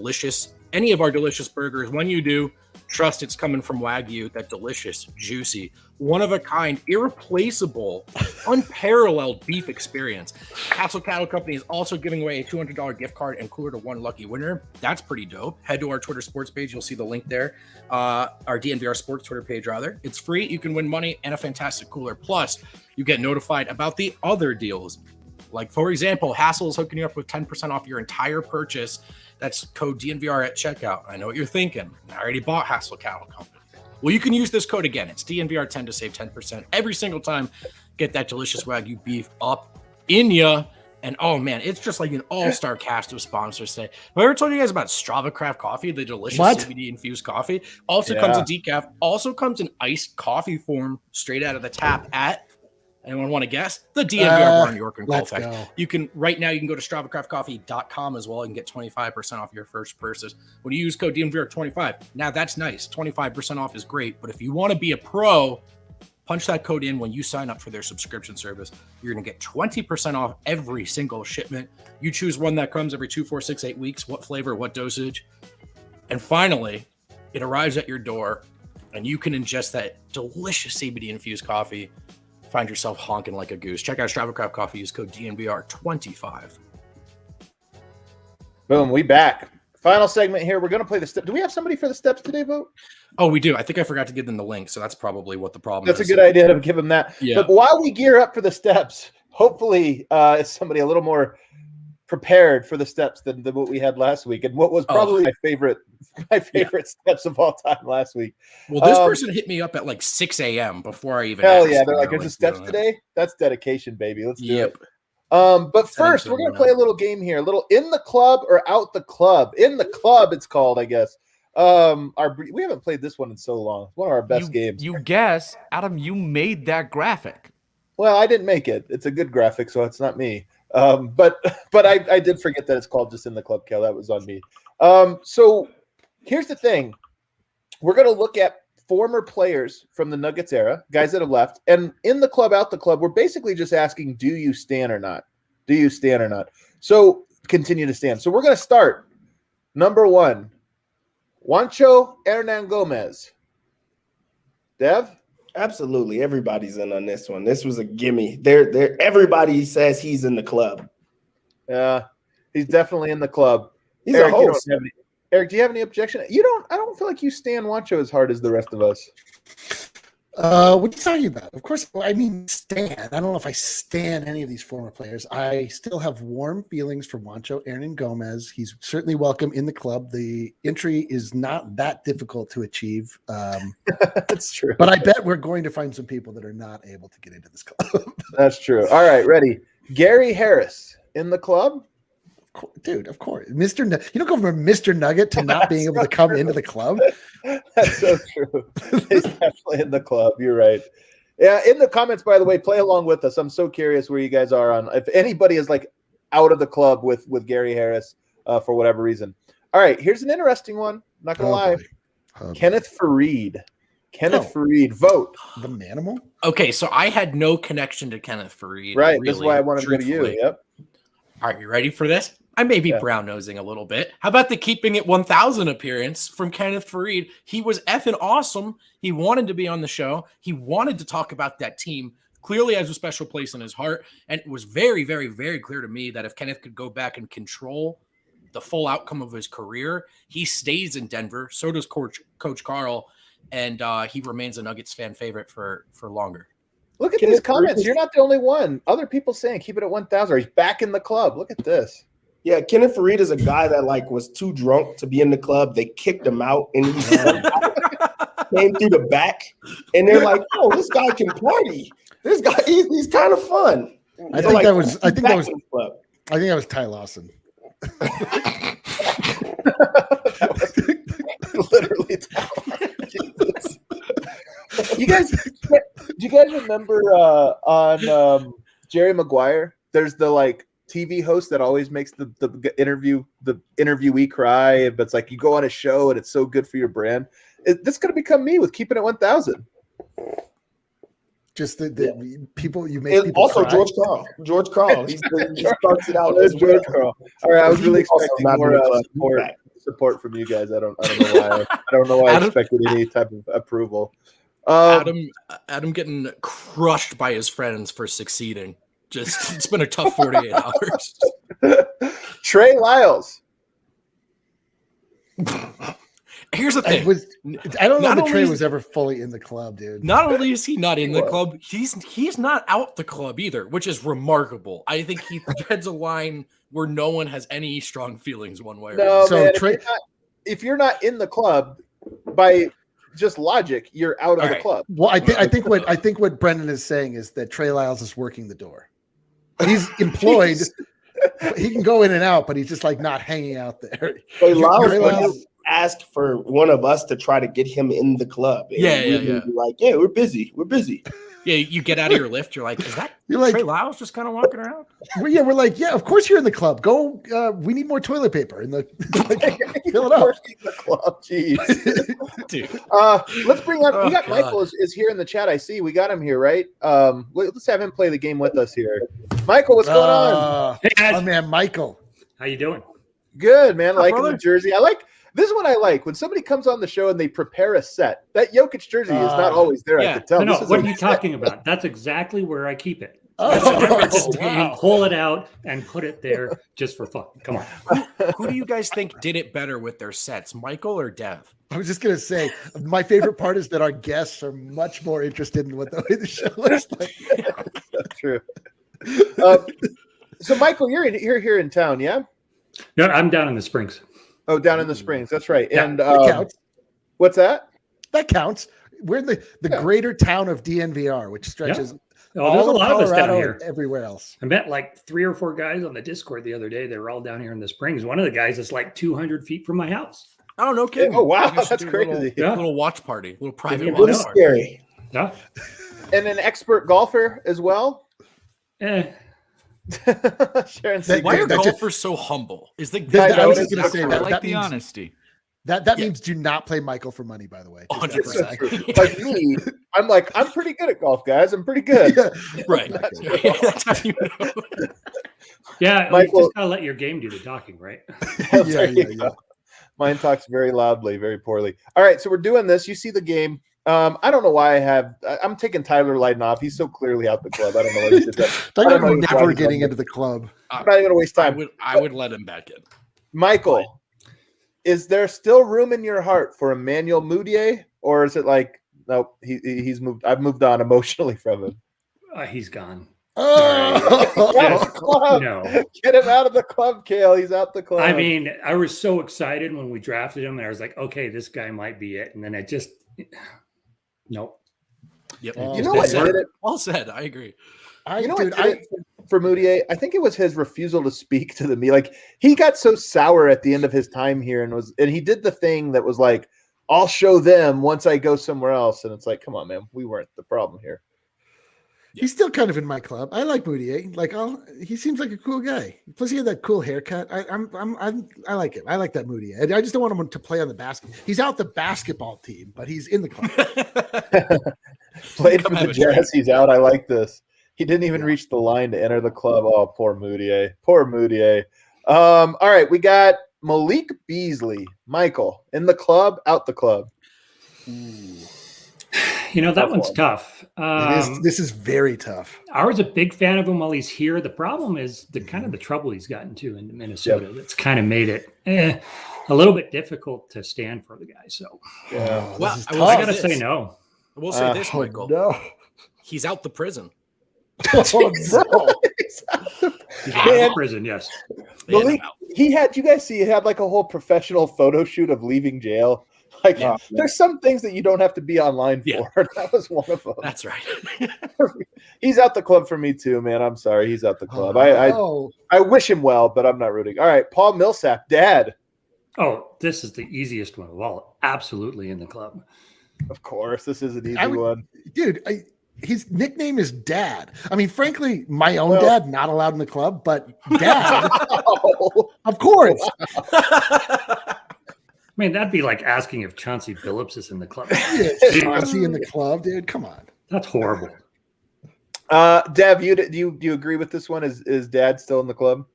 any of our delicious burgers. When you do, trust it's coming from Wagyu, that delicious, juicy, one-of-a-kind, irreplaceable, unparalleled beef experience. Hassel Cattle Company is also giving away a $200 gift card and cooler to one lucky winner. That's pretty dope. Head to our Twitter sports page. You'll see the link there. Our DNVR Sports Twitter page, rather. It's free. You can win money and a fantastic cooler. Plus, you get notified about the other deals. Like, for example, Hassel is hooking you up with 10% off your entire purchase. That's code DNVR at checkout. I know what you're thinking. I already bought Hassel Cattle Company. Well, you can use this code again. It's DNVR10 to save 10% every single time. Get that delicious Wagyu beef up in ya. And oh man, it's just like an all-star cast of sponsors today. Have I ever told you guys about Strava Craft Coffee, the delicious CBD infused coffee? Also comes in decaf. Also comes in iced coffee form straight out of the tap at, anyone want to guess? The DNVR Bar in York and Colfax. You can go to StravaCraftCoffee.com as well and get 25% off your first purchase when you use code DNVR25. Now that's nice. 25% off is great, but if you want to be a pro, punch that code in when you sign up for their subscription service. You're going to get 20% off every single shipment. You choose one that comes every 2, 4, 6, 8 weeks. What flavor, what dosage. And finally, it arrives at your door and you can ingest that delicious CBD infused coffee. Find yourself honking like a goose. Check out Strava Craft Coffee. Use code DNVR25. Boom, we back. Final segment here. We're going to play the step. Do we have somebody for the steps today, Vogt? Oh, we do. I think I forgot to give them the link, so that's probably what the problem is. That's a good idea to give them that. Yeah. But while we gear up for the steps, hopefully it's somebody a little more prepared for the steps than what we had last week, and what was probably my favorite steps of all time last week. Well, this person hit me up at like 6 a.m. before I even hell asked. Yeah, they're like, "There's steps today." That's dedication, baby. Let's do it. Yep. But first, we're going to play a little game here. A little in the club or out the club. In the club, it's called, I guess. We haven't played this one in so long. It's one of our best games. You guess, Adam, you made that graphic. Well, I didn't make it. It's a good graphic, so it's not me. But I did forget that it's called just in the club, Kel. That was on me. So here's the thing. We're going to look at former players from the Nuggets era, guys that have left, and in the club, out the club, we're basically just asking, do you stand or not? Do you stand or not? So continue to stand. So we're going to start. Number one, Juancho Hernan Gomez. Dev? Absolutely. Everybody's in on this one. This was a gimme. Everybody says he's in the club. Yeah, he's definitely in the club. He's Eric, a host. Eric, do you have any objection? I don't feel like you stand Juancho as hard as the rest of us. What are you talking about? Of course, I mean, stan. I don't know if I stan any of these former players. I still have warm feelings for Juancho Hernan Gomez. He's certainly welcome in the club. The entry is not that difficult to achieve. That's true. But I bet we're going to find some people that are not able to get into this club. That's true. All right, ready. Gary Harris in the club? Dude, of course. You don't go from Mr. Nugget to not being able to come into the club. That's so true. He's definitely in the club. You're right. Yeah, in the comments, by the way, play along with us. I'm so curious where you guys are on if anybody is like out of the club with Gary Harris for whatever reason. All right, here's an interesting one. Not gonna lie. Kenneth Fareed. Fareed. Vote. The Manimal? Okay, so I had no connection to Kenneth Fareed. Right. Really, This is why I wanted to go to you. Yep. All right, you ready for this? I may be brown nosing a little bit. How about the keeping it 1,000 appearance from Kenneth Fareed? He was effing awesome. He wanted to be on the show. He wanted to talk about that team. Clearly has a special place in his heart. And it was very, very, very clear to me that if Kenneth could go back and control the full outcome of his career, he stays in Denver. So does Coach Carl. And he remains a Nuggets fan favorite for longer. Look at these comments. You're not the only one. Other people saying keep it at 1,000 or he's back in the club. Look at this. Yeah, Kenneth Fareed is a guy that was too drunk to be in the club. They kicked him out and he came through the back. And they're like, "Oh, this guy can party. This guy, he's kind of fun." I think that was Ty Lawson. Literally Ty Lawson. Do you guys remember on Jerry Maguire? There's the TV host that always makes the interviewee cry, but it's like you go on a show and it's so good for your brand. This is going to become me with keeping it 1,000. Just the people you make people also cry. George Carl. He starts it out as George Carl. All right, I was really expecting more support. support from you guys. I don't know why. I don't know why I expected any type of approval. Adam getting crushed by his friends for succeeding. Just it's been a tough 48 hours. Trey Lyles. Here's the thing. I don't know that Trey was ever fully in the club, dude. Not only is he not in the club, he's not out the club either, which is remarkable. I think he treads a line where no one has any strong feelings one way or another. So man, if you're not in the club, by just logic, you're out of the club. Well, I think what Brendan is saying is that Trey Lyles is working the door. He's employed. He can go in and out, but he's just not hanging out there. Trey Lyles asked for one of us to try to get him in the club. Yeah. Like, yeah, we're busy. Yeah, you get out of your lift. You're like, is that Trey Lyles just kind of walking around? We're like, yeah, of course you're in the club. Go. We need more toilet paper in the. Fill it up. The club, jeez. Dude. Let's bring on. We got Michael is here in the chat. I see. We got him here, right? Let's have him play the game with us here. Michael, what's going on? Hey guys. Oh man, Michael. How you doing? Good, man. Liking the jersey. This is what I like when somebody comes on the show and they prepare a set. That Jokic jersey is not always there. I can tell. No, what are you talking about? That's exactly where I keep it. Wow. Pull it out and put it there just for fun. Come on. Who do you guys think did it better with their sets, Michael or Dev? I was just gonna say, my favorite part is that our guests are much more interested in what the way the show looks like. That's true. So, Michael, you're here in town, yeah? No, I'm down in the Springs. Oh, down in the Springs. That's right. Yeah, and that counts. What's that? That counts. We're in the greater town of DNVR, which stretches Oh, there's a lot of us down Colorado here. and everywhere else. I met 3 or 4 guys on the Discord the other day. They were all down here in the Springs. One of the guys is 200 feet from my house. Oh, no kidding. Oh, wow. You should That's do crazy. A little watch party, a little private Yeah, watch It's party. scary. Yeah. And an expert golfer as well? Sharon said, Why are that golfers so humble? Is the I was just gonna say I that. like That the means, honesty. that means do not play Michael for money, by the way. 100%. like me, I'm pretty good at golf, guys. I'm pretty good. Right. That's how you know. Yeah, Michael- you just gotta let your game do the talking, right? yeah. Mine talks very loudly, very poorly. All right, so we're doing this. You see the game. I don't know why I'm taking Tyler Lydon off. He's so clearly out the club. I don't know why he did that. Tyler never getting into the club. I'm not even gonna waste time. I would let him back in. Michael, is there still room in your heart for Emmanuel Mudiay, or is it like, nope, he's moved? I've moved on emotionally from him. He's gone. Oh, No. Get him out of the club, Kale. He's out the club. I mean, I was so excited when we drafted him, and I was like, okay, this guy might be it. And then I just, nope. Yep. You know what did it? Well said. I agree. For Mudiay, I think it was his refusal to speak to the media. Like, he got so sour at the end of his time here, and he did the thing that was like, I'll show them once I go somewhere else. And it's like, come on, man, we weren't the problem here. He's still kind of in my club. I like Moutier. Like, he seems like a cool guy. Plus, he had that cool haircut. I like it. I like that Moutier. I just don't want him to play on the basket. He's out the basketball team, but he's in the club. Played for the Jazz. He's out. I like this. He didn't even reach the line to enter the club. Oh, poor Moutier. Poor Moutier. All right, we got Malik Beasley. Michael, in the club, out the club. You know, that one's tough. This is very tough. I was a big fan of him while he's here. The problem is the kind of the trouble he's gotten to in Minnesota. That's kind of made it a little bit difficult to stand for the guy. So, well, I got to say no. I will say this, Michael. No. He's out the prison. He's out of prison, yes. Malik, you guys see he had like a whole professional photo shoot of leaving jail. Like, there's some things that you don't have to be online for. That was one of them. That's right. He's out the club for me too, man. I'm sorry. He's out the club. I wish him well, but I'm not rooting. All right, Paul Millsap, dad. Oh, this is the easiest one of all. Absolutely in the club. Of course. This is an easy one. Dude, his nickname is Dad. I mean, frankly, my own dad, not allowed in the club, but Dad, of course. I mean, that'd be like asking if Chauncey Billups is in the club. Chauncey in the club, dude. Come on. That's horrible. Dev, do you agree with this one? Is Dad still in the club?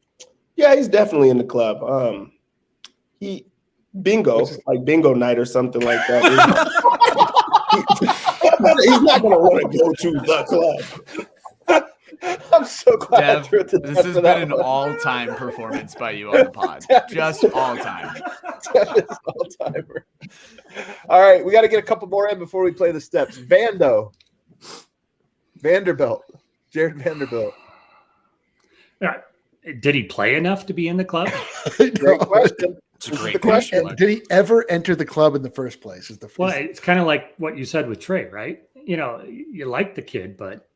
Yeah, he's definitely in the club. He bingo night or something like that. He's not gonna want to go to the club. I'm so glad. Dev, this has been an all-time performance by you on the pod. Just all-time. Dev is all-timer. All right, we got to get a couple more in before we play the steps. Vanderbilt. Jared Vanderbilt. Did he play enough to be in the club? Great question. It's a great question. Did he ever enter the club in the first place? Well, it's kind of like what you said with Trey, right? You know, you like the kid, but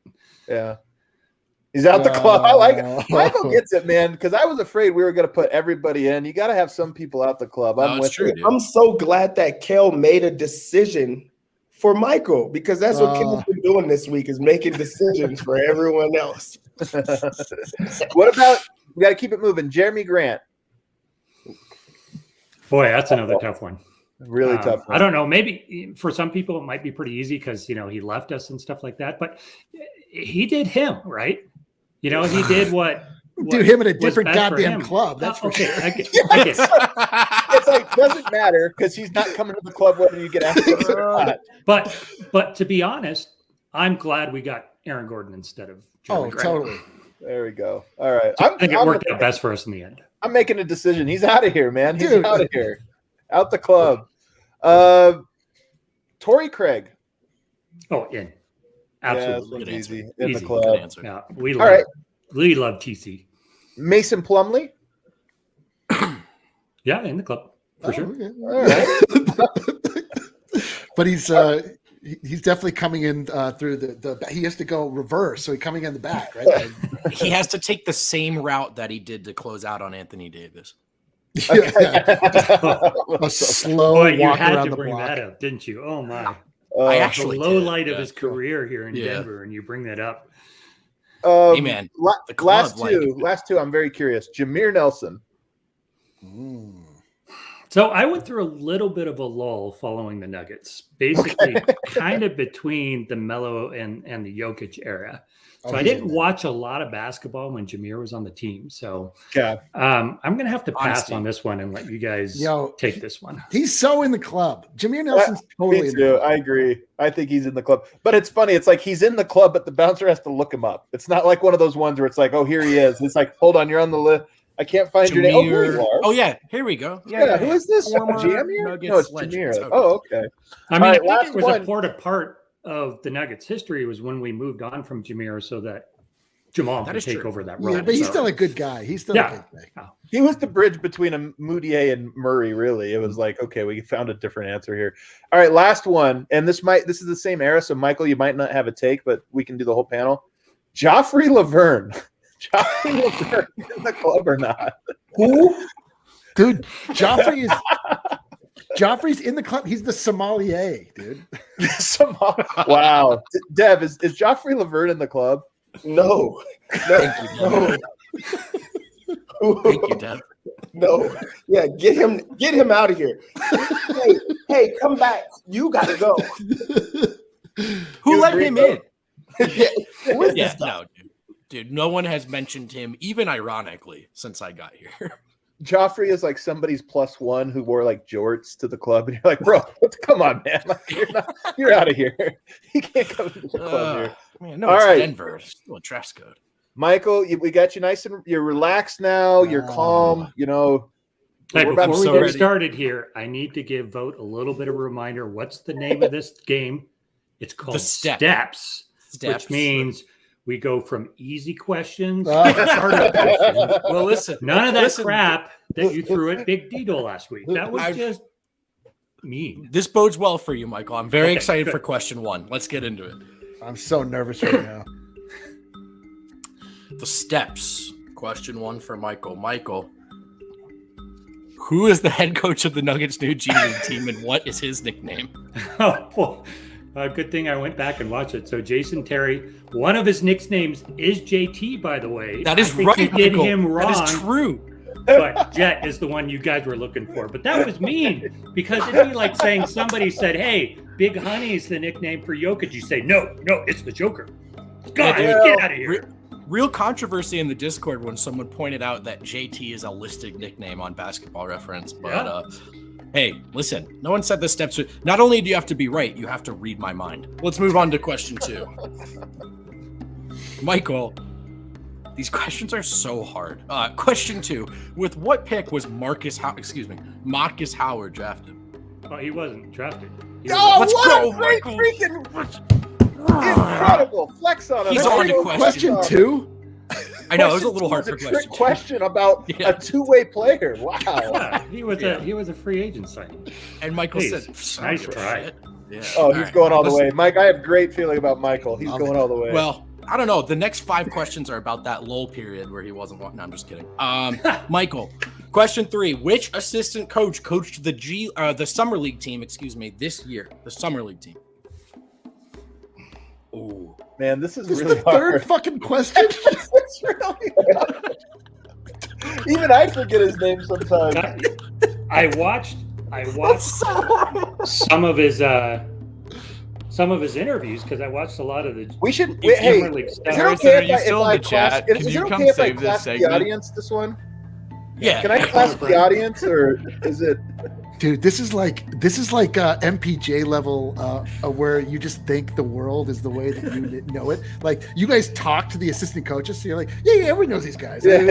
he's out the club. I like it. Michael gets it, man, because I was afraid we were going to put everybody in. You got to have some people out the club. I'm so glad that Kel made a decision for Michael, because that's what Kel's been doing this week, is making decisions for everyone else. What about, we got to keep it moving, Jeremy Grant? Boy, that's another tough one. Really tough one. I don't know. Maybe for some people it might be pretty easy because, you know, he left us and stuff like that. But he did him, right? You know, he did what dude, him in a different goddamn club. That's for sure. I get it. It's like, doesn't matter because he's not coming to the club whether you get access or not. But to be honest, I'm glad we got Aaron Gordon instead of Jeremy Grant. Totally. There we go. All right. I think it worked out best for us in the end. I'm making a decision. He's out of here, man. He's out of here. Out the club. Torrey Craig. Oh, in. Absolutely. Yeah, easy. In the club. Yeah, we love TC. Mason Plumlee. Yeah, in the club. For sure. Okay. All right. But he's definitely coming in through the he has to go reverse, so he's coming in the back, right? He has to take the same route that he did to close out on Anthony Davis. A slow Boy, you walk had around to the bring block. that up, didn't you? Oh my! I actually the low did. light of his career here in Denver, and you bring that up. Hey man, the club, last two. I'm very curious. Jameer Nelson. So I went through a little bit of a lull following the Nuggets, basically kind of between the Melo and the Jokic era. So I didn't watch a lot of basketball when Jameer was on the team. So I'm going to have to pass on this one and let you guys take this one. He's so in the club. Jameer Nelson's totally in the club. I agree. I think he's in the club. But it's funny. It's like he's in the club, but the bouncer has to look him up. It's not like one of those ones where it's like, oh, here he is. It's like, hold on, you're on the list. I can't find your name. Oh, here you are. Oh, yeah. Here we go. Yeah. Who is this? Jameer? No, it's Jameer. Oh, okay. I mean, I think it was a part of the Nuggets' history was when we moved on from Jameer so that Jamal could take over that role. Yeah, but he's still a good guy. He's still a good guy. He was the bridge between a Moutier and Murray, really. It was like, okay, we found a different answer here. All right, last one. And this is the same era, so Michael, you might not have a take, but we can do the whole panel. Joffrey Laverne. Joffrey Laverne in the club or not? Who? Dude, Joffrey's in the club. He's the sommelier, dude. Wow. Dev, is Joffrey Laverne in the club? No. Thank you, Dev. Thank you, Dev. No. Yeah, get him out of here. Hey, come back. You gotta go. Who let him in? Yeah, no, dude. No one has mentioned him, even ironically, since I got here. Joffrey is like somebody's +1 who wore like jorts to the club, and you're like, bro, come on, man, like, you're out of here. You can't come to the club here. Man, no, it's Denver. It's still a dress code. Michael, we got you nice and you're relaxed now. You're calm. You know. Hey, before we get started here, I need to give Vogt a little bit of a reminder. What's the name of this game? It's called Steps, which means we go from easy questions to harder questions. Well, listen. None of that crap that you threw at Big Dido last week. That was just mean. This bodes well for you, Michael. I'm very excited for question 1. Let's get into it. I'm so nervous right now. The Steps. Question 1 for Michael. Michael, who is the head coach of the Nuggets' new G League team, and what is his nickname? Good thing I went back and watched it. So Jason Terry, one of his nicknames is JT, by the way. That is right. You did him wrong. That is true. But Jet is the one you guys were looking for. But that was mean because it'd be like saying somebody said, "Hey, Big Honey's the nickname for Jokic." You say, "No, it's the Joker." God, get out of here. Real controversy in the Discord when someone pointed out that JT is a listed nickname on Basketball Reference, but hey, listen, no one said the Steps. Not only do you have to be right, you have to read my mind. Let's move on to question 2. Michael, these questions are so hard. Question 2, with what pick was Marcus Howard drafted? Oh, he wasn't drafted. Let's go, great freaking incredible flex on him. He's on to question 2. I know it was a little hard for question about a two-way player. Wow, he was a free agent signing. And Michael said, "Nice try." Yeah. Oh, he's going all the way, Mike. I have great feeling about Michael. He's going all the way. Well, I don't know. The next 5 questions are about that lull period where he wasn't. No, I'm just kidding. Michael, question 3: which assistant coach coached the summer league team? This year, the summer league team. Oh man, this is really the hard. Third fucking question. It's really hard. Even I forget his name sometimes. I watched some of his interviews because I watched a lot of the. We should. Hey, is it okay if I class the audience this one? Yeah. Can I class the audience, or is it? Dude, this is like MPJ level where you just think the world is the way that you know it. Like you guys talk to the assistant coaches, so you're like, yeah, everyone knows these guys. Yeah.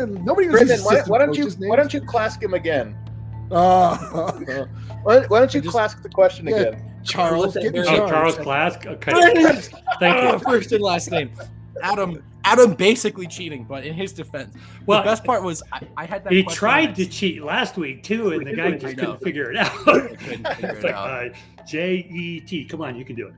Nobody knows Brendan, why don't you class him again? Why don't you class the question again? Charles Clask. Okay. Thank you. First and last name. Adam basically cheating, but in his defense, the best part was I had that. He tried to cheat last week too, and the guy just couldn't figure it out. JET, come on, you can do it.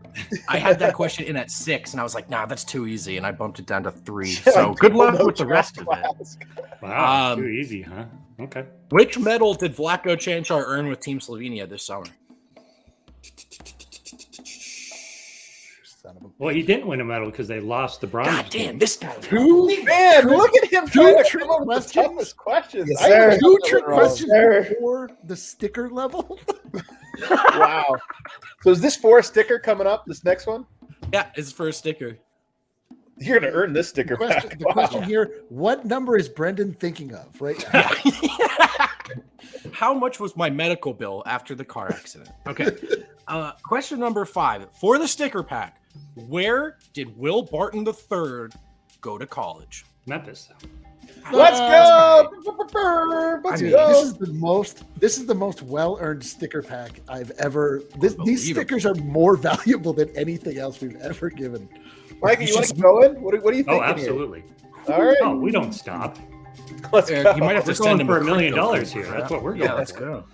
I had that question in at 6, and I was like, nah, that's too easy, and I bumped it down to 3. So good luck with the rest of it. Wow, too easy, huh? Okay. Which medal did Vlatko Čančar earn with Team Slovenia this summer? Son of a Well, he didn't win a medal because they lost the bronze. God damn, this guy. Man, look at him trying to come up with the toughest questions. Yes, sir. Two trick questions Sir. for the sticker level. Wow. So is this for a sticker coming up? This next one? Yeah, it's for a sticker. You're gonna earn this sticker Question, back. the question here: what number is Brendan thinking of right now? How much was my medical bill after the car accident? Okay. Question number 5. For the sticker pack, where did Will Barton III go to college? Memphis. Let's go. Let's go. This is the most well-earned sticker pack I've ever. These Unbelievable. stickers are more valuable than anything else we've ever given. Mikey, you want to go in? What do you think? Oh, absolutely. All right. Oh, we don't stop. Let's Eric, go. you might have to We're send going him for a $1 million crypto here. for That's that. what we're Yeah, going let's for. go.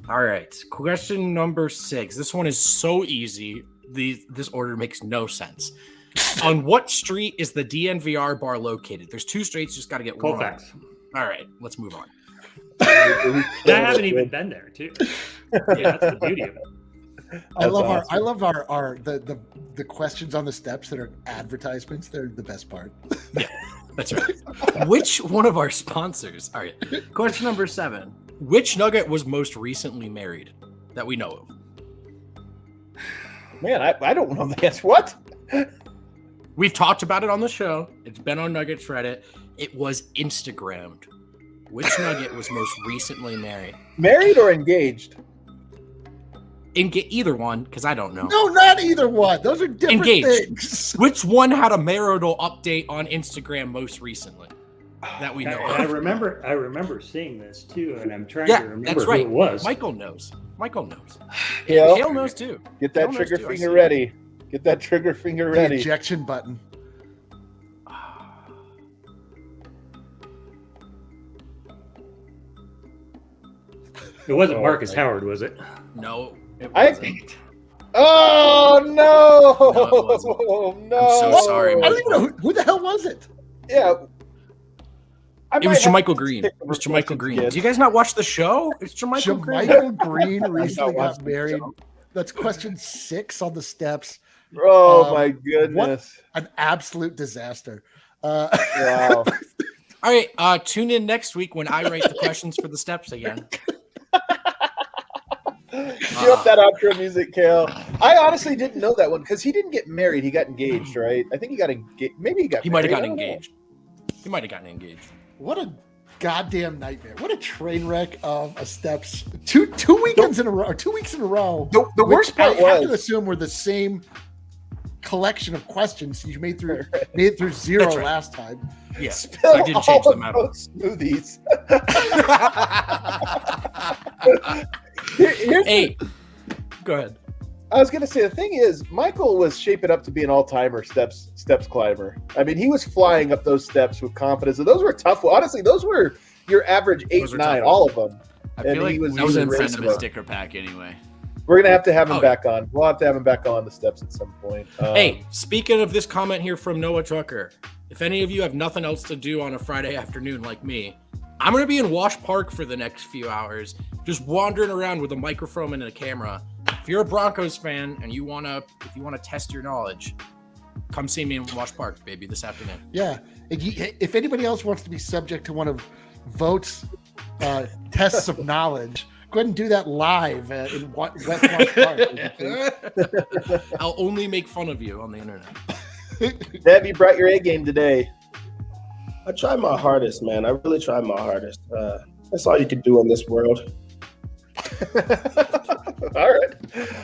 All right. Question number 6. This one is so easy. This order makes no sense. On what street is the DNVR bar located? There's 2 streets. Just got to get one. Colfax. All right. Let's move on. And I haven't even been there, too. Yeah, that's the beauty of it. I love our the questions on the steps that are advertisements. They're the best part. That's right. Which one of our sponsors? All right. Question number 7. Which Nugget was most recently married that we know of? Man, I don't know the answer. What? We've talked about it on the show. It's been on Nuggets Reddit. It was Instagrammed. Which Nugget was most recently married? Married or engaged? Either one, because I don't know. No, not either one. Those are different Engaged. things. Which one had a marital update on Instagram most recently that we know I of? remember seeing this too, and I'm trying Yeah, to remember that's who right. it was. Michael knows. Yeah. Hale knows too. Get that Hale knows trigger too. I finger see. ready. Get that trigger finger The ready. ejection button. It wasn't Marcus Howard, was it? No, it I- wasn't. Oh no! No, it No! I'm so sorry, I don't even know who the hell was it. Yeah. It was Jermichael Green. It was Jermichael Green. Do you guys not watch the show? It's Jermichael Green. Jermichael Green recently watched got the married. show. That's question 6 on the steps. Oh my goodness! An absolute disaster. Wow. All right, tune in next week when I write the questions for the steps again. Cue up that outro music, Kale. I honestly didn't know that one because he didn't get married. He got engaged, right? I think he got engaged. Maybe he got. He might have married. gotten I don't know. engaged. He might have gotten engaged. What a goddamn nightmare! What a train wreck of a steps. Two weekends in a row, or 2 weeks in a row. The which worst part I have to was assume were the same collection of questions you made through 0 That's right. last time. Yeah, spill I did change all the medal. those smoothies. Here's Hey, go ahead. I was gonna say the thing is, Michael was shaping up to be an all-timer steps climber. I mean, he was flying up those steps with confidence. And those were tough. Honestly, those were your average 8, Those were 9, tough all of them. I And feel like he was that was using in front race of a mode. sticker pack anyway. We're gonna have to have him Oh, back on. We'll have to have him back on the steps at some point. Hey, speaking of this comment here from Noah Trucker, if any of you have nothing else to do on a Friday afternoon like me, I'm going to be in Wash Park for the next few hours, just wandering around with a microphone and a camera. If you're a Broncos fan and if you want to test your knowledge, come see me in Wash Park, baby, this afternoon. Yeah. If anybody else wants to be subject to one of Vogt's tests of knowledge, go ahead and do that live in West Wash Park. I'll only make fun of you on the internet. Deb, you brought your A game today. I tried my hardest, man. I really tried my hardest. That's all you can do in this world. All right.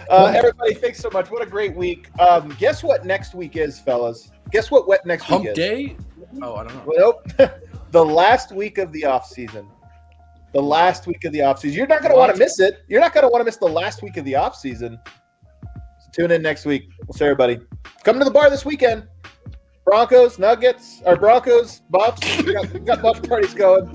Everybody, thanks so much. What a great week. Guess what next week is, fellas? Guess what next Hump week is? day? Oh, I don't know. Well, nope. The last week of the off season. The last week of the off season. You're not going to want to miss it. You're not going to want to miss the last week of the off season. So tune in next week. We'll see everybody. Come to the bar this weekend. Broncos, Nuggets, or Broncos, Buffs. We got Buff parties going.